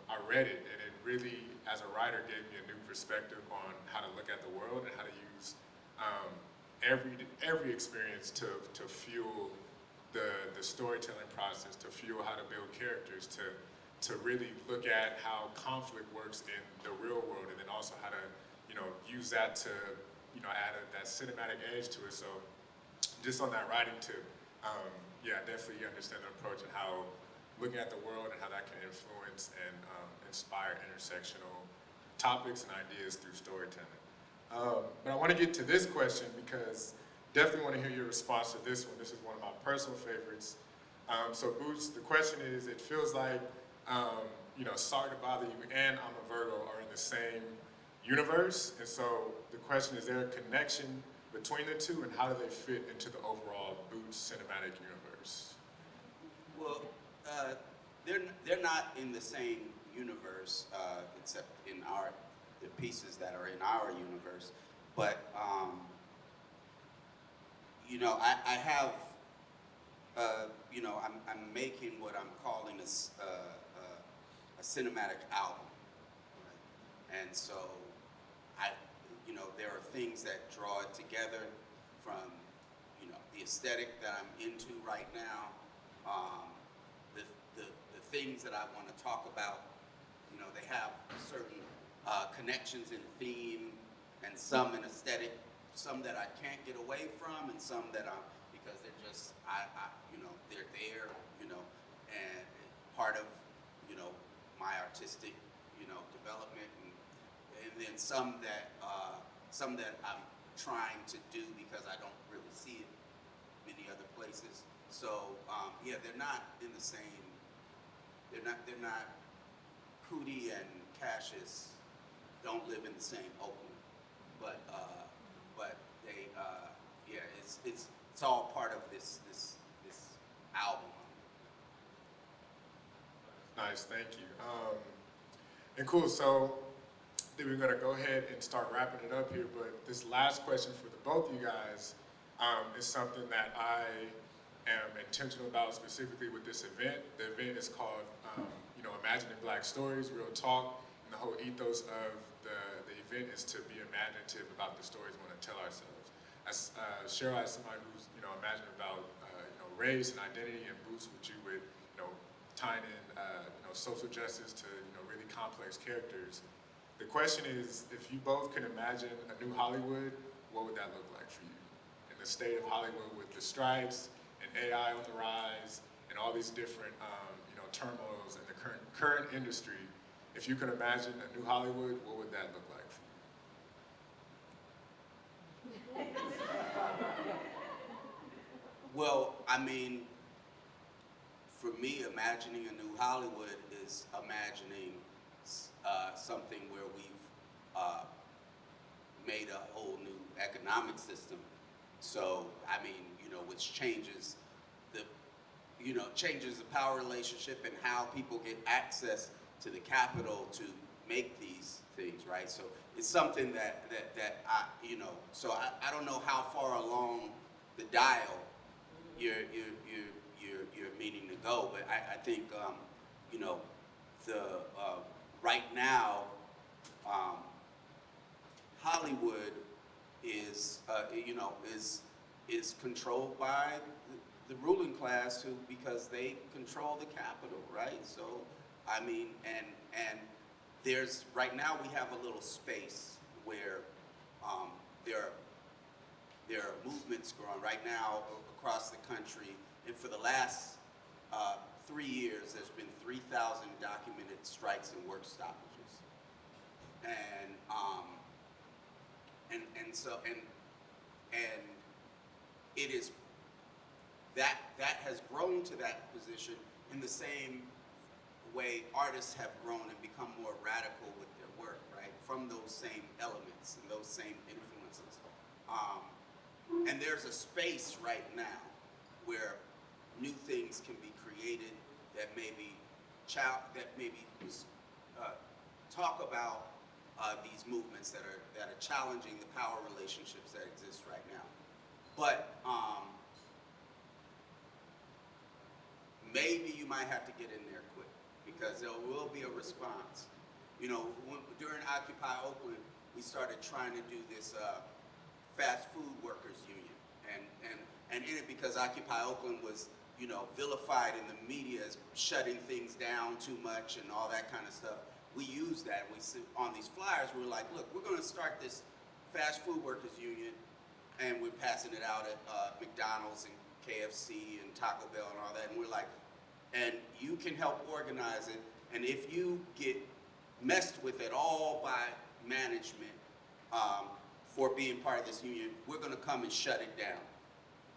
A: I read it, and it really, as a writer, gave me a new perspective on how to look at the world and how to use every experience to fuel the storytelling process, to fuel how to build characters, to really look at how conflict works in the real world, and then also how to, you know, use that to, you know, add that cinematic edge to it. So just on that writing tip, yeah, definitely understand the approach and how looking at the world and how that can influence and inspire intersectional topics and ideas through storytelling. But I want to get to this question because definitely want to hear your response to this one. This is one of my personal favorites. So Boots, the question is, it feels like, you know, Sorry to Bother You and I'm a Virgo are in the same universe. And so the question is, there a connection between the two, and how do they fit into the overall Boots cinematic universe?
D: Well, they're not in the same universe, except in the pieces that are in our universe. But you know, I have, you know, I'm making what I'm calling a cinematic album, right? And so you know, there are things that draw it together from, you know, the aesthetic that I'm into right now, the things that I want to talk about. You know, they have certain connections in theme and some in aesthetic, some that I can't get away from, and some that I'm, because they're just, you know, they're there, you know, and part of, you know, my artistic, you know, development, and then some that I'm trying to do because I don't really see it many other places. So yeah, they're not in the same. They're not. Cootie and Cassius don't live in the same Oakland, but they yeah, it's it's all part of this album.
A: Nice, thank you. And cool, so then we're gonna go ahead and start wrapping it up here, but this last question for the both of you guys is something that I am intentional about specifically with this event. The event is called, Imagining Black Stories, Real Talk, and the whole ethos of the event is to be imaginative about the stories we want to tell ourselves. As Cheryl, as somebody who's, imaginative about, race and identity, and Boots, with you with, tying in, social justice to, really complex characters. The question is, if you both can imagine a new Hollywood, what would that look like for you? In the state of Hollywood with the strikes and AI on the rise and all these different, turmoils in the current industry, if you could imagine a new Hollywood, what would that look like for you?
D: Well, I mean, for me, imagining a new Hollywood is imagining something where we've made a whole new economic system. So, I mean, which changes the power relationship and how people get access to the capital to make these things, right? So it's something that I, so I don't know how far along the dial you're meaning to go, but I think, right now, Hollywood is, is controlled by the ruling class because they control the capital, right? So, I mean, and there's, right now we have a little space where there are movements growing right now across the country, and for the last 3 years, there's been 3,000 documented strikes and work stoppages, and it is that has grown to that position in the same way artists have grown and become more radical with their work, right? From those same elements and those same influences. And there's a space right now where new things can be created that maybe talk about these movements that are challenging the power relationships that exist right now. But maybe you might have to get in there quick because there will be a response. During Occupy Oakland, we started trying to do this fast food workers union, and in it, because Occupy Oakland was vilified in the media as shutting things down too much and all that kind of stuff. We used that. On these flyers, we were like, look, we're going to start this fast food workers union, and we're passing it out at McDonald's and KFC and Taco Bell and all that, and we're like, and you can help organize it, and if you get messed with at all by management for being part of this union, we're going to come and shut it down.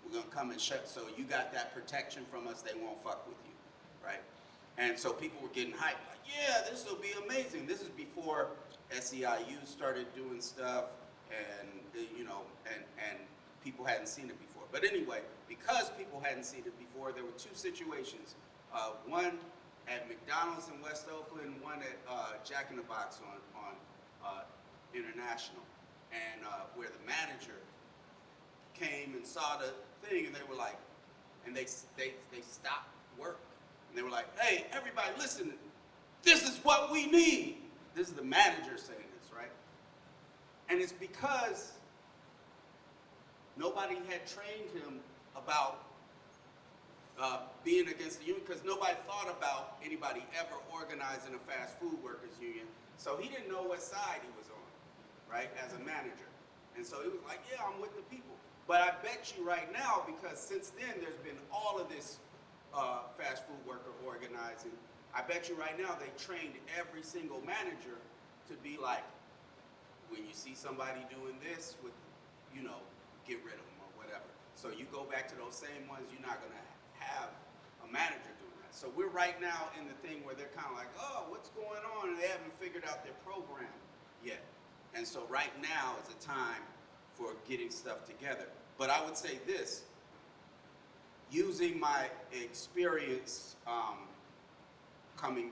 D: We're going to come and shut, so you got that protection from us, they won't fuck with you, right? And so people were getting hyped, like, yeah, this will be amazing. This is before SEIU started doing stuff, and and people hadn't seen it before. But anyway, because people hadn't seen it before, there were two situations. One at McDonald's in West Oakland, one at Jack in the Box on International, and where the manager came and saw the thing, and they were like, and they stopped work, and they were like, hey, everybody, listen, this is what we need. This is the manager saying this, right? And it's because nobody had trained him about being against the union, because nobody thought about anybody ever organizing a fast food workers union. So he didn't know what side he was on, right, as a manager. And so he was like, yeah, I'm with the people. But I bet you right now, because since then there's been all of this fast food worker organizing, I bet you right now they trained every single manager to be like, when you see somebody doing this, get rid of them or whatever. So you go back to those same ones, you're not gonna have a manager doing that. So we're right now in the thing where they're kind of like, oh, what's going on? And they haven't figured out their program yet. And so right now is a time for getting stuff together. But I would say this, using my experience coming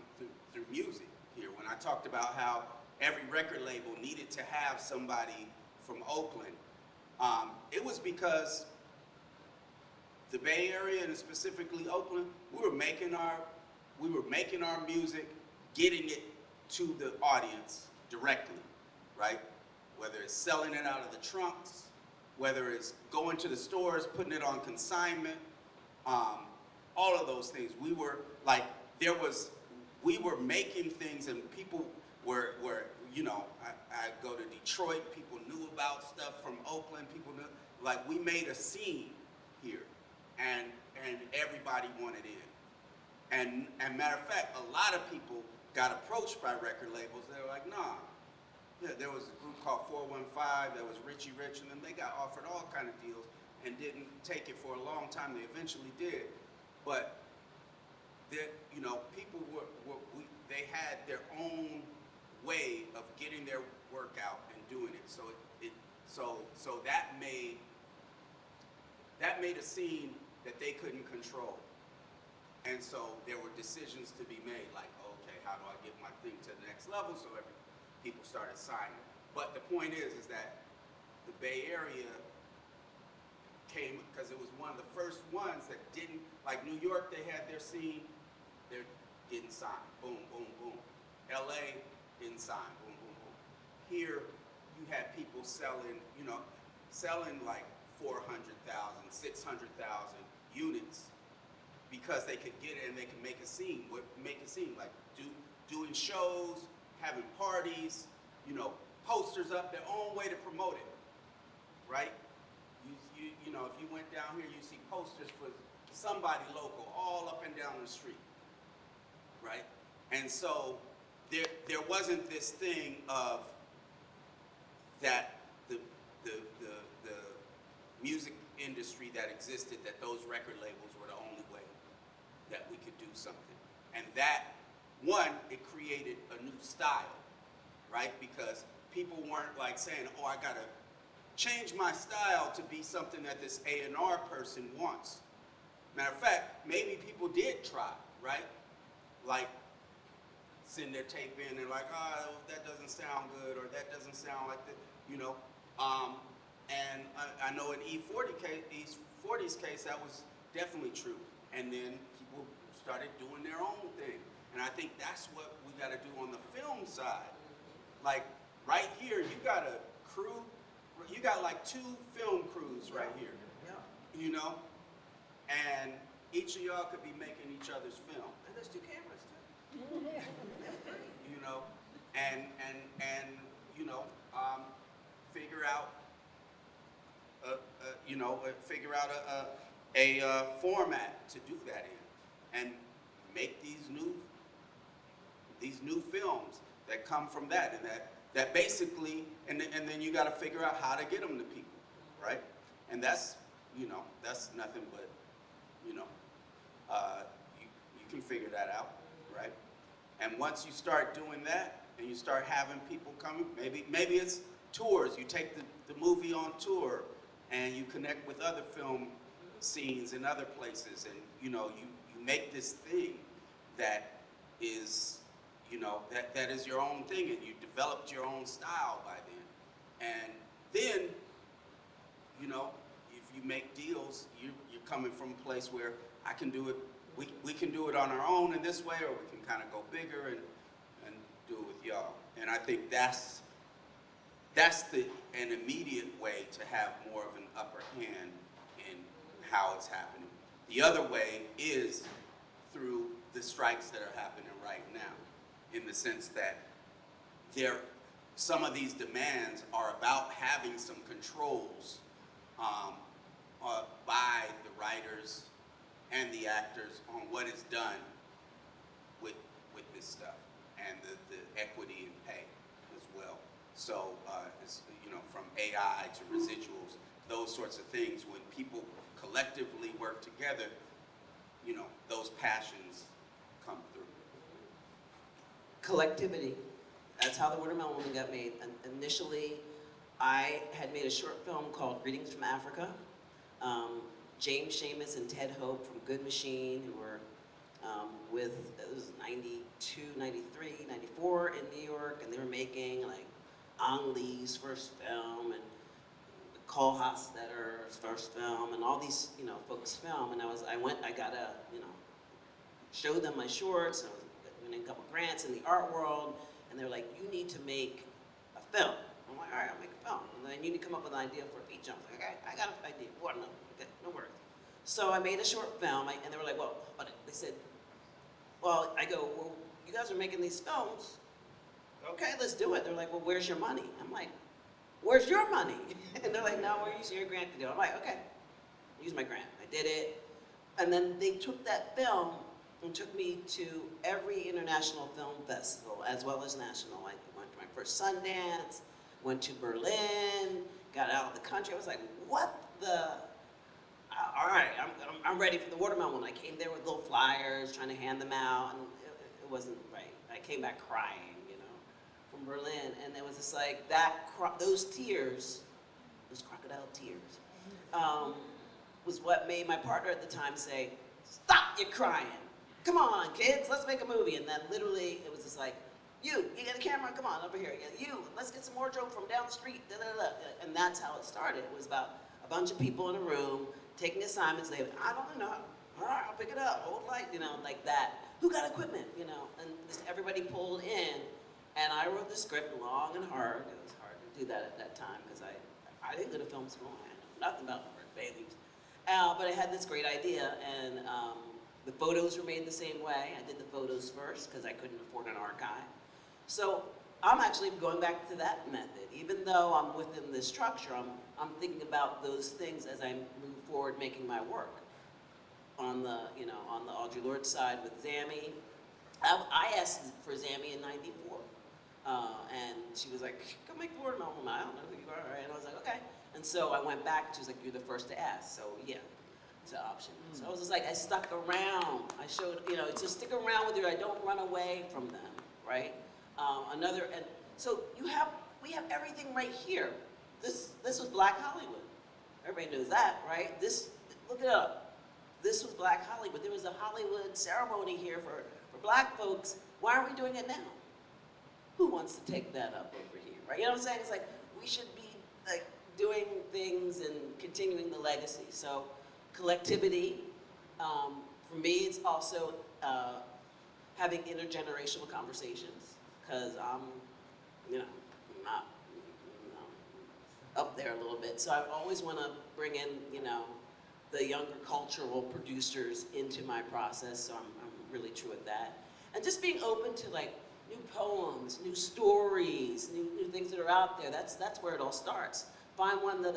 D: through music here, when I talked about how every record label needed to have somebody from Oakland, it was because the Bay Area, and specifically Oakland, we were making our music, getting it to the audience directly, right? Whether it's selling it out of the trunks, whether it's going to the stores, putting it on consignment, all of those things. We were like, we were making things, and people were I go to Detroit, people knew about stuff from Oakland, people knew, like, we made a scene here, and everybody wanted in. And matter of fact, a lot of people got approached by record labels. They were like, nah. Yeah, there was a group called 415, there was Richie Rich, and then they got offered all kind of deals and didn't take it for a long time. They eventually did. But people they had their own way of getting their work out and doing it. So that made a scene that they couldn't control. And so there were decisions to be made, like, okay, how do I get my thing to the next level? So people started signing. But the point is that the Bay Area came, because it was one of the first ones that didn't, like New York, they had their scene, they're getting signed, boom, boom, boom. LA didn't sign, boom, boom, boom. Here, you had people selling like 400,000, 600,000 units, because they could get it and they could make a scene, like doing shows, having parties, posters up, their own way to promote it, right? If you went down here, you see posters for somebody local all up and down the street, right? And so there wasn't this thing of that the music industry that existed, that those record labels were the only way that we could do something. And that, one, it created a new style, right? Because people weren't like saying, oh, I gotta change my style to be something that this A&R person wants. Matter of fact, maybe people did try, right? Like, send their tape in and like, oh, that doesn't sound good, or that doesn't sound like that, and I know in E40's case, that was definitely true. And then people started doing their own thing. And I think that's what we got to do on the film side. Like, right here, you got a crew, you got like 2 film crews right here, and each of y'all could be making each other's film.
C: And there's 2 cameras too.
D: Figure out a format to do that in, and make these new films that come from that, and that basically, and then you got to figure out how to get them to people, right? And that's nothing but, you can figure that out, right? And once you start doing that, and you start having people coming, maybe it's tours. You take the movie on tour, and you connect with other film scenes in other places, and you make this thing that is, that is your own thing, and you developed your own style by then. And then, if you make deals, you're coming from a place where I can do it. We can do it on our own in this way, or we can kind of go bigger and do it with y'all. And I think that's an immediate way to have more of an upper hand in how it's happening. The other way is through the strikes that are happening right now, in the sense that some of these demands are about having some controls by the writers and the actors on what is done with this stuff, and the equity in pay as well. So it's, from AI to residuals, those sorts of things, when people collectively work together, those passions come through.
C: Collectivity. That's how the Watermelon Woman got made. Initially, I had made a short film called Greetings from Africa. James Seamus and Ted Hope from Good Machine, who were it was 92, 93, 94 in New York, and they were making like Ang Lee's first film and Cole Hostetter's first film and all these, folks' film. And I got showed them my shorts, and I was winning a couple grants in the art world, and they were like, you need to make a film. I'm like, all right, I'll make a film. And then you need to come up with an idea for a feature. I was like, okay, I got an idea. What? No, okay, no worries. So I made a short film, and they were like, well, they said, well, I go, well, you guys are making these films. Okay, let's do it. They're like, well, where's your money? I'm like, where's your money? And they're like, no, we're using your grant to do it. I'm like, okay, use my grant. I did it. And then they took that film and took me to every international film festival, as well as national. I went to my first Sundance, went to Berlin, got out of the country. I was like, what the? All right, I'm ready for the watermelon one. I came there with little flyers, trying to hand them out, and it wasn't right. I came back crying, from Berlin, and it was just like those tears, those crocodile tears, was what made my partner at the time say, "Stop your crying! Come on, kids, let's make a movie." And then literally, it was just like, you got a camera? Come on, over here. You, let's get some wardrobe from down the street. Da, da, da. And that's how it started. It was about a bunch of people in a room taking assignments. I don't know. All right, I'll pick it up. Hold light, like that. Who got equipment? And just everybody pulled in. And I wrote the script long and hard. It was hard to do that at that time because I didn't go to film school. I know nothing about Bailey's. But I had this great idea, and the photos were made the same way. I did the photos first because I couldn't afford an archive. So I'm actually going back to that method. Even though I'm within this structure, I'm thinking about those things as I move forward making my work. On the Audre Lorde side with Zammy, I asked for Zammy in '94. And she was like, come make the watermelon. I don't know who you are. And I was like, okay. And so I went back. She was like, you're the first to ask. So yeah, it's an option. So I was just like, I stuck around. I showed, just stick around with you. I don't run away from them, right? And so we have everything right here. This was Black Hollywood. Everybody knows that, right? Look it up. This was Black Hollywood. There was a Hollywood ceremony here for Black folks. Why aren't we doing it now? Who wants to take that up over here, right? You know what I'm saying? It's like, we should be like doing things and continuing the legacy. So collectivity, for me, it's also having intergenerational conversations, because I'm, not up there a little bit. So I always want to bring in, the younger cultural producers into my process, so I'm really true at that. And just being open to like, new poems, new stories, new things that are out there. That's where it all starts. Find one that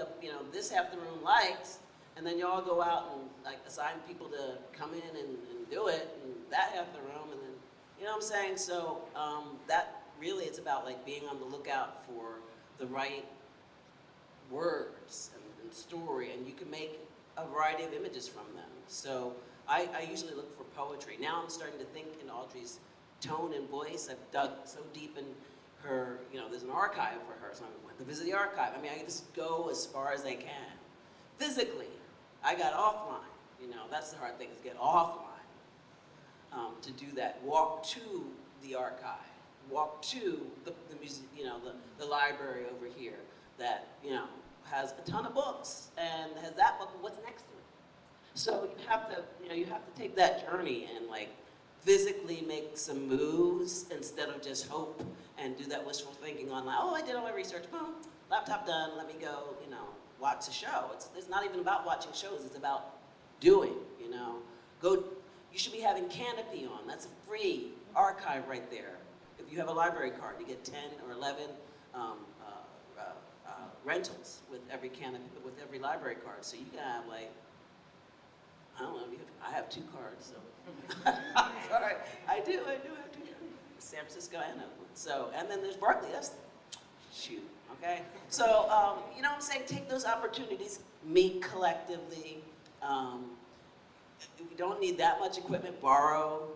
C: this half the room likes, and then y'all go out and like assign people to come in and do it, and that half the room, and then you know what I'm saying. So that really, it's about like being on the lookout for the right words and story, and you can make a variety of images from them. So I usually look for poetry. Now I'm starting to think in Audrey's tone and voice. I've dug so deep in her, there's an archive for her, so I went to visit the archive. I mean, I just go as far as I can. Physically, I got offline. That's the hard thing, is get offline to do that. Walk to the archive. Walk to the music, the library over here that, has a ton of books and has that book, but what's next to it? So you have to take that journey and like, physically make some moves instead of just hope and do that wishful thinking on like, oh, I did all my research, boom, laptop done, let me go, watch a show. It's not even about watching shows, it's about doing, you should be having Canopy on. That's a free archive right there. If you have a library card, you get 10 or 11 rentals with every Canopy, with every library card. So you can have like, I don't know, I have 2 cards, so. Sorry, I do have 2 cards. San Francisco and Oakland. So, and then there's Berkeley, that's, shoot, okay? So, you know what I'm saying? Take those opportunities, meet collectively. We don't need that much equipment, borrow.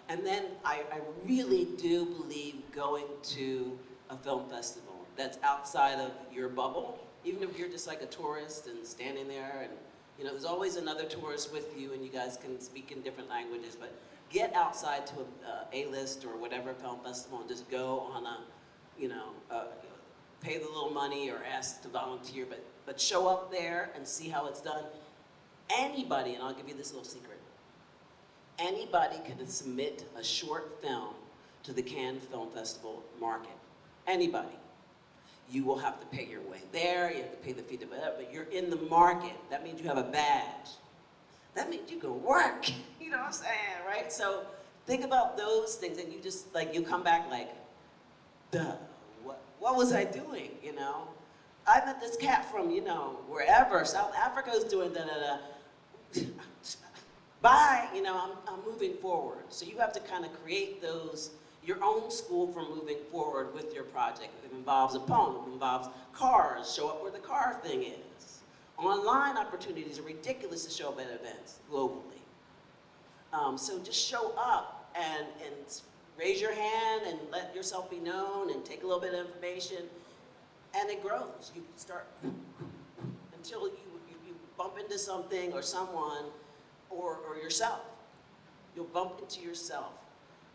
C: And then I really do believe going to a film festival that's outside of your bubble, even if you're just like a tourist and standing there and You know, there's always another tourist with you, and you guys can speak in different languages, but get outside to a A-list or whatever film festival and just go on a, you know, pay the little money or ask to volunteer, but show up there and see how it's done. Anybody, and I'll give you this little secret, anybody can submit a short film to the Cannes Film Festival market. Anybody. You will have to pay your way there, you have to pay the fee to whatever, but you're in the market. That means you have a badge. That means you can work, you know what I'm saying, right? So think about those things, and you just, like, you come back like, duh, what was I doing, you know? I met this cat from, you know, wherever, South Africa's doing da-da-da. Bye, you know, I'm moving forward. So you have to kind of create those, your own school for moving forward with your project. It involves a poem, it involves cars, show up where the car thing is. Online opportunities are ridiculous to show up at events globally. So just show up and raise your hand and let yourself be known and take a little bit of information, and it grows. You start until you bump into something or someone or yourself. You'll bump into yourself.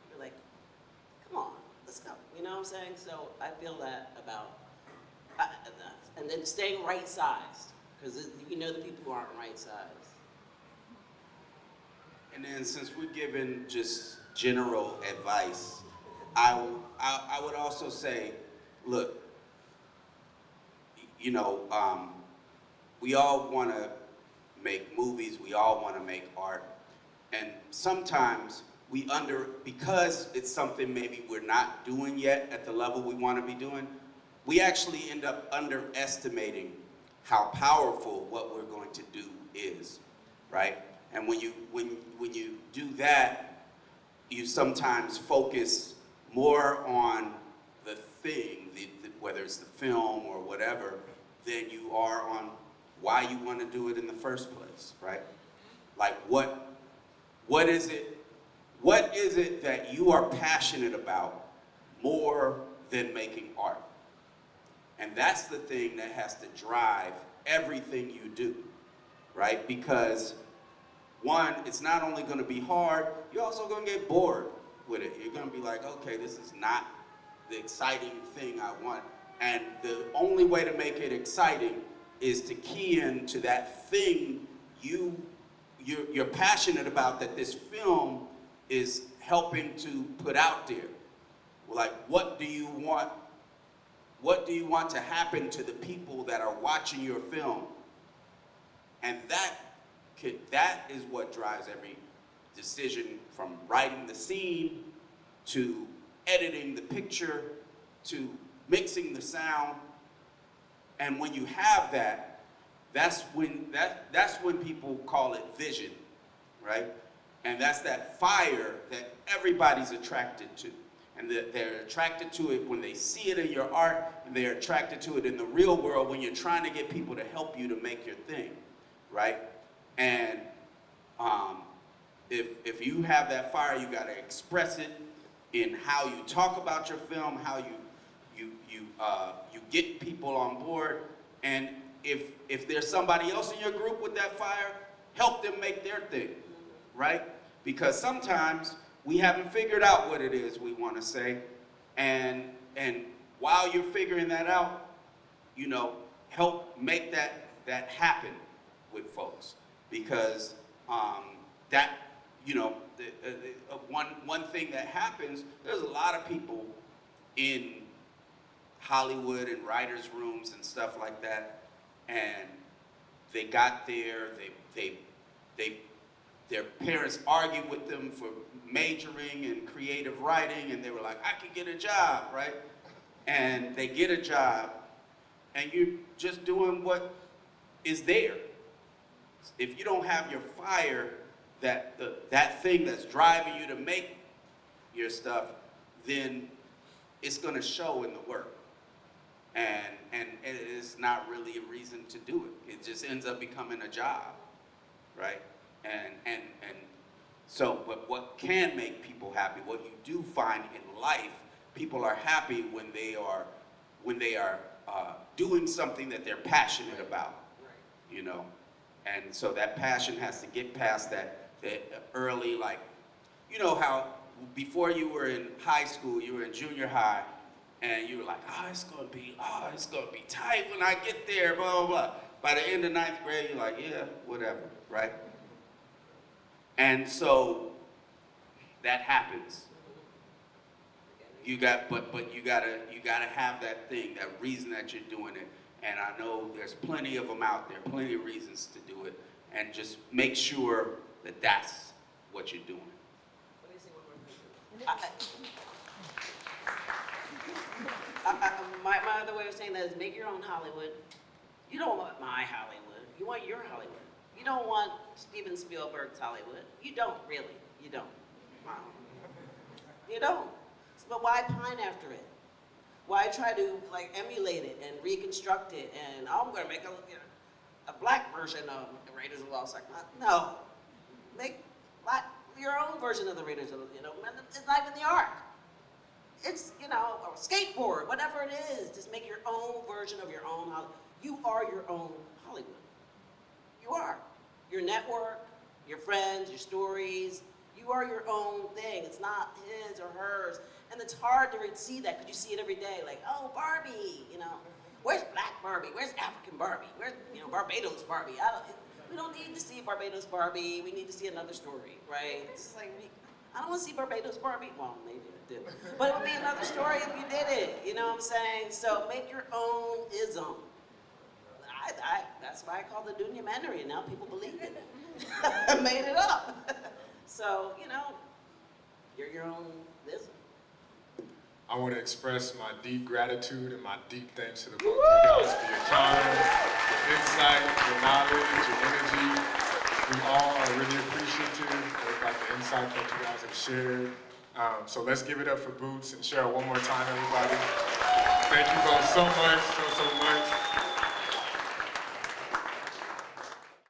C: You're like, come on, let's go. You know what I'm saying? So I feel that about, and then staying right-sized, because you know the people who aren't right-sized.
D: And then since we're giving just general advice, I would also say, look, you know, we all want to make movies, we all want to make art, and sometimes because it's something maybe we're not doing yet at the level we want to be doing, we actually end up underestimating how powerful what we're going to do is, right? And when you do that, you sometimes focus more on the thing, whether it's the film or whatever, than you are on why you want to do it in the first place, right? Like what is it that you are passionate about more than making art? And that's the thing that has to drive everything you do, right? Because one, it's not only going to be hard, you're also going to get bored with it. You're going to be like, okay, this is not the exciting thing I want. And the only way to make it exciting is to key into that thing you're passionate about, that this film is helping to put out there. Like, what do you want to happen to the people that are watching your film? And that is what drives every decision, from writing the scene to editing the picture to mixing the sound. And when you have that, that's when people call it vision, right? And that's that fire that everybody's attracted to. And they're attracted to it when they see it in your art, and they're attracted to it in the real world when you're trying to get people to help you to make your thing, right? And if you have that fire, you got to express it in how you talk about your film, how you get people on board. And if there's somebody else in your group with that fire, help them make their thing, right? Because sometimes we haven't figured out what it is we want to say, and while you're figuring that out, you know, help make that happen with folks. Because that, you know, one thing that happens, there's a lot of people in Hollywood and writers' rooms and stuff like that, and they got there, their parents argued with them for majoring in creative writing, and they were like, I could get a job, right? And they get a job, and you're just doing what is there. If you don't have your fire, that thing that's driving you to make your stuff, then it's going to show in the work. And it is not really a reason to do it. It just ends up becoming a job, right? And so, but what can make people happy, what you do find in life, people are happy when they are doing something that they're passionate about, you know? And so that passion has to get past that early, like, you know how before you were in high school, you were in junior high, and you were like, it's gonna be tight when I get there, blah, blah, blah. By the end of 9th grade, you're like, yeah, whatever, right? And so that happens. But you gotta have that thing, that reason that you're doing it. And I know there's plenty of them out there, plenty of reasons to do it. And just make sure that that's what you're doing.
C: My other way of saying that is make your own Hollywood. You don't want my Hollywood. You want your Hollywood. You don't want Steven Spielberg's Hollywood. You don't, really. You don't. You don't. But why pine after it? Why try to like emulate it and reconstruct it? And I'm going to make a black version of the Raiders of the Lost Ark. No. Make your own version of the Raiders of the, it's not even the Ark. It's, a skateboard, whatever it is. Just make your own version of your own Hollywood. You are your own Hollywood. You are. Your network, your friends, your stories. You are your own thing. It's not his or hers. And it's hard to see that because you see it every day. Like, oh, Barbie, Where's Black Barbie? Where's African Barbie? Where's, Barbados Barbie? We don't need to see Barbados Barbie. We need to see another story, right? It's like, I don't want to see Barbados Barbie. Well, maybe I do. But it would be another story if you did it. You know what I'm saying? So make your own ism. That's why I call it the Dunya-mentary, and now people believe it. I made it up. So, you're your own ism.
A: I want to express my deep gratitude and my deep thanks to the both of you guys for your time, your insight, your knowledge, your energy. We all are really appreciative about the insight that you guys have shared. So let's give it up for Boots and Cheryl one more time, everybody. Thank you both so much.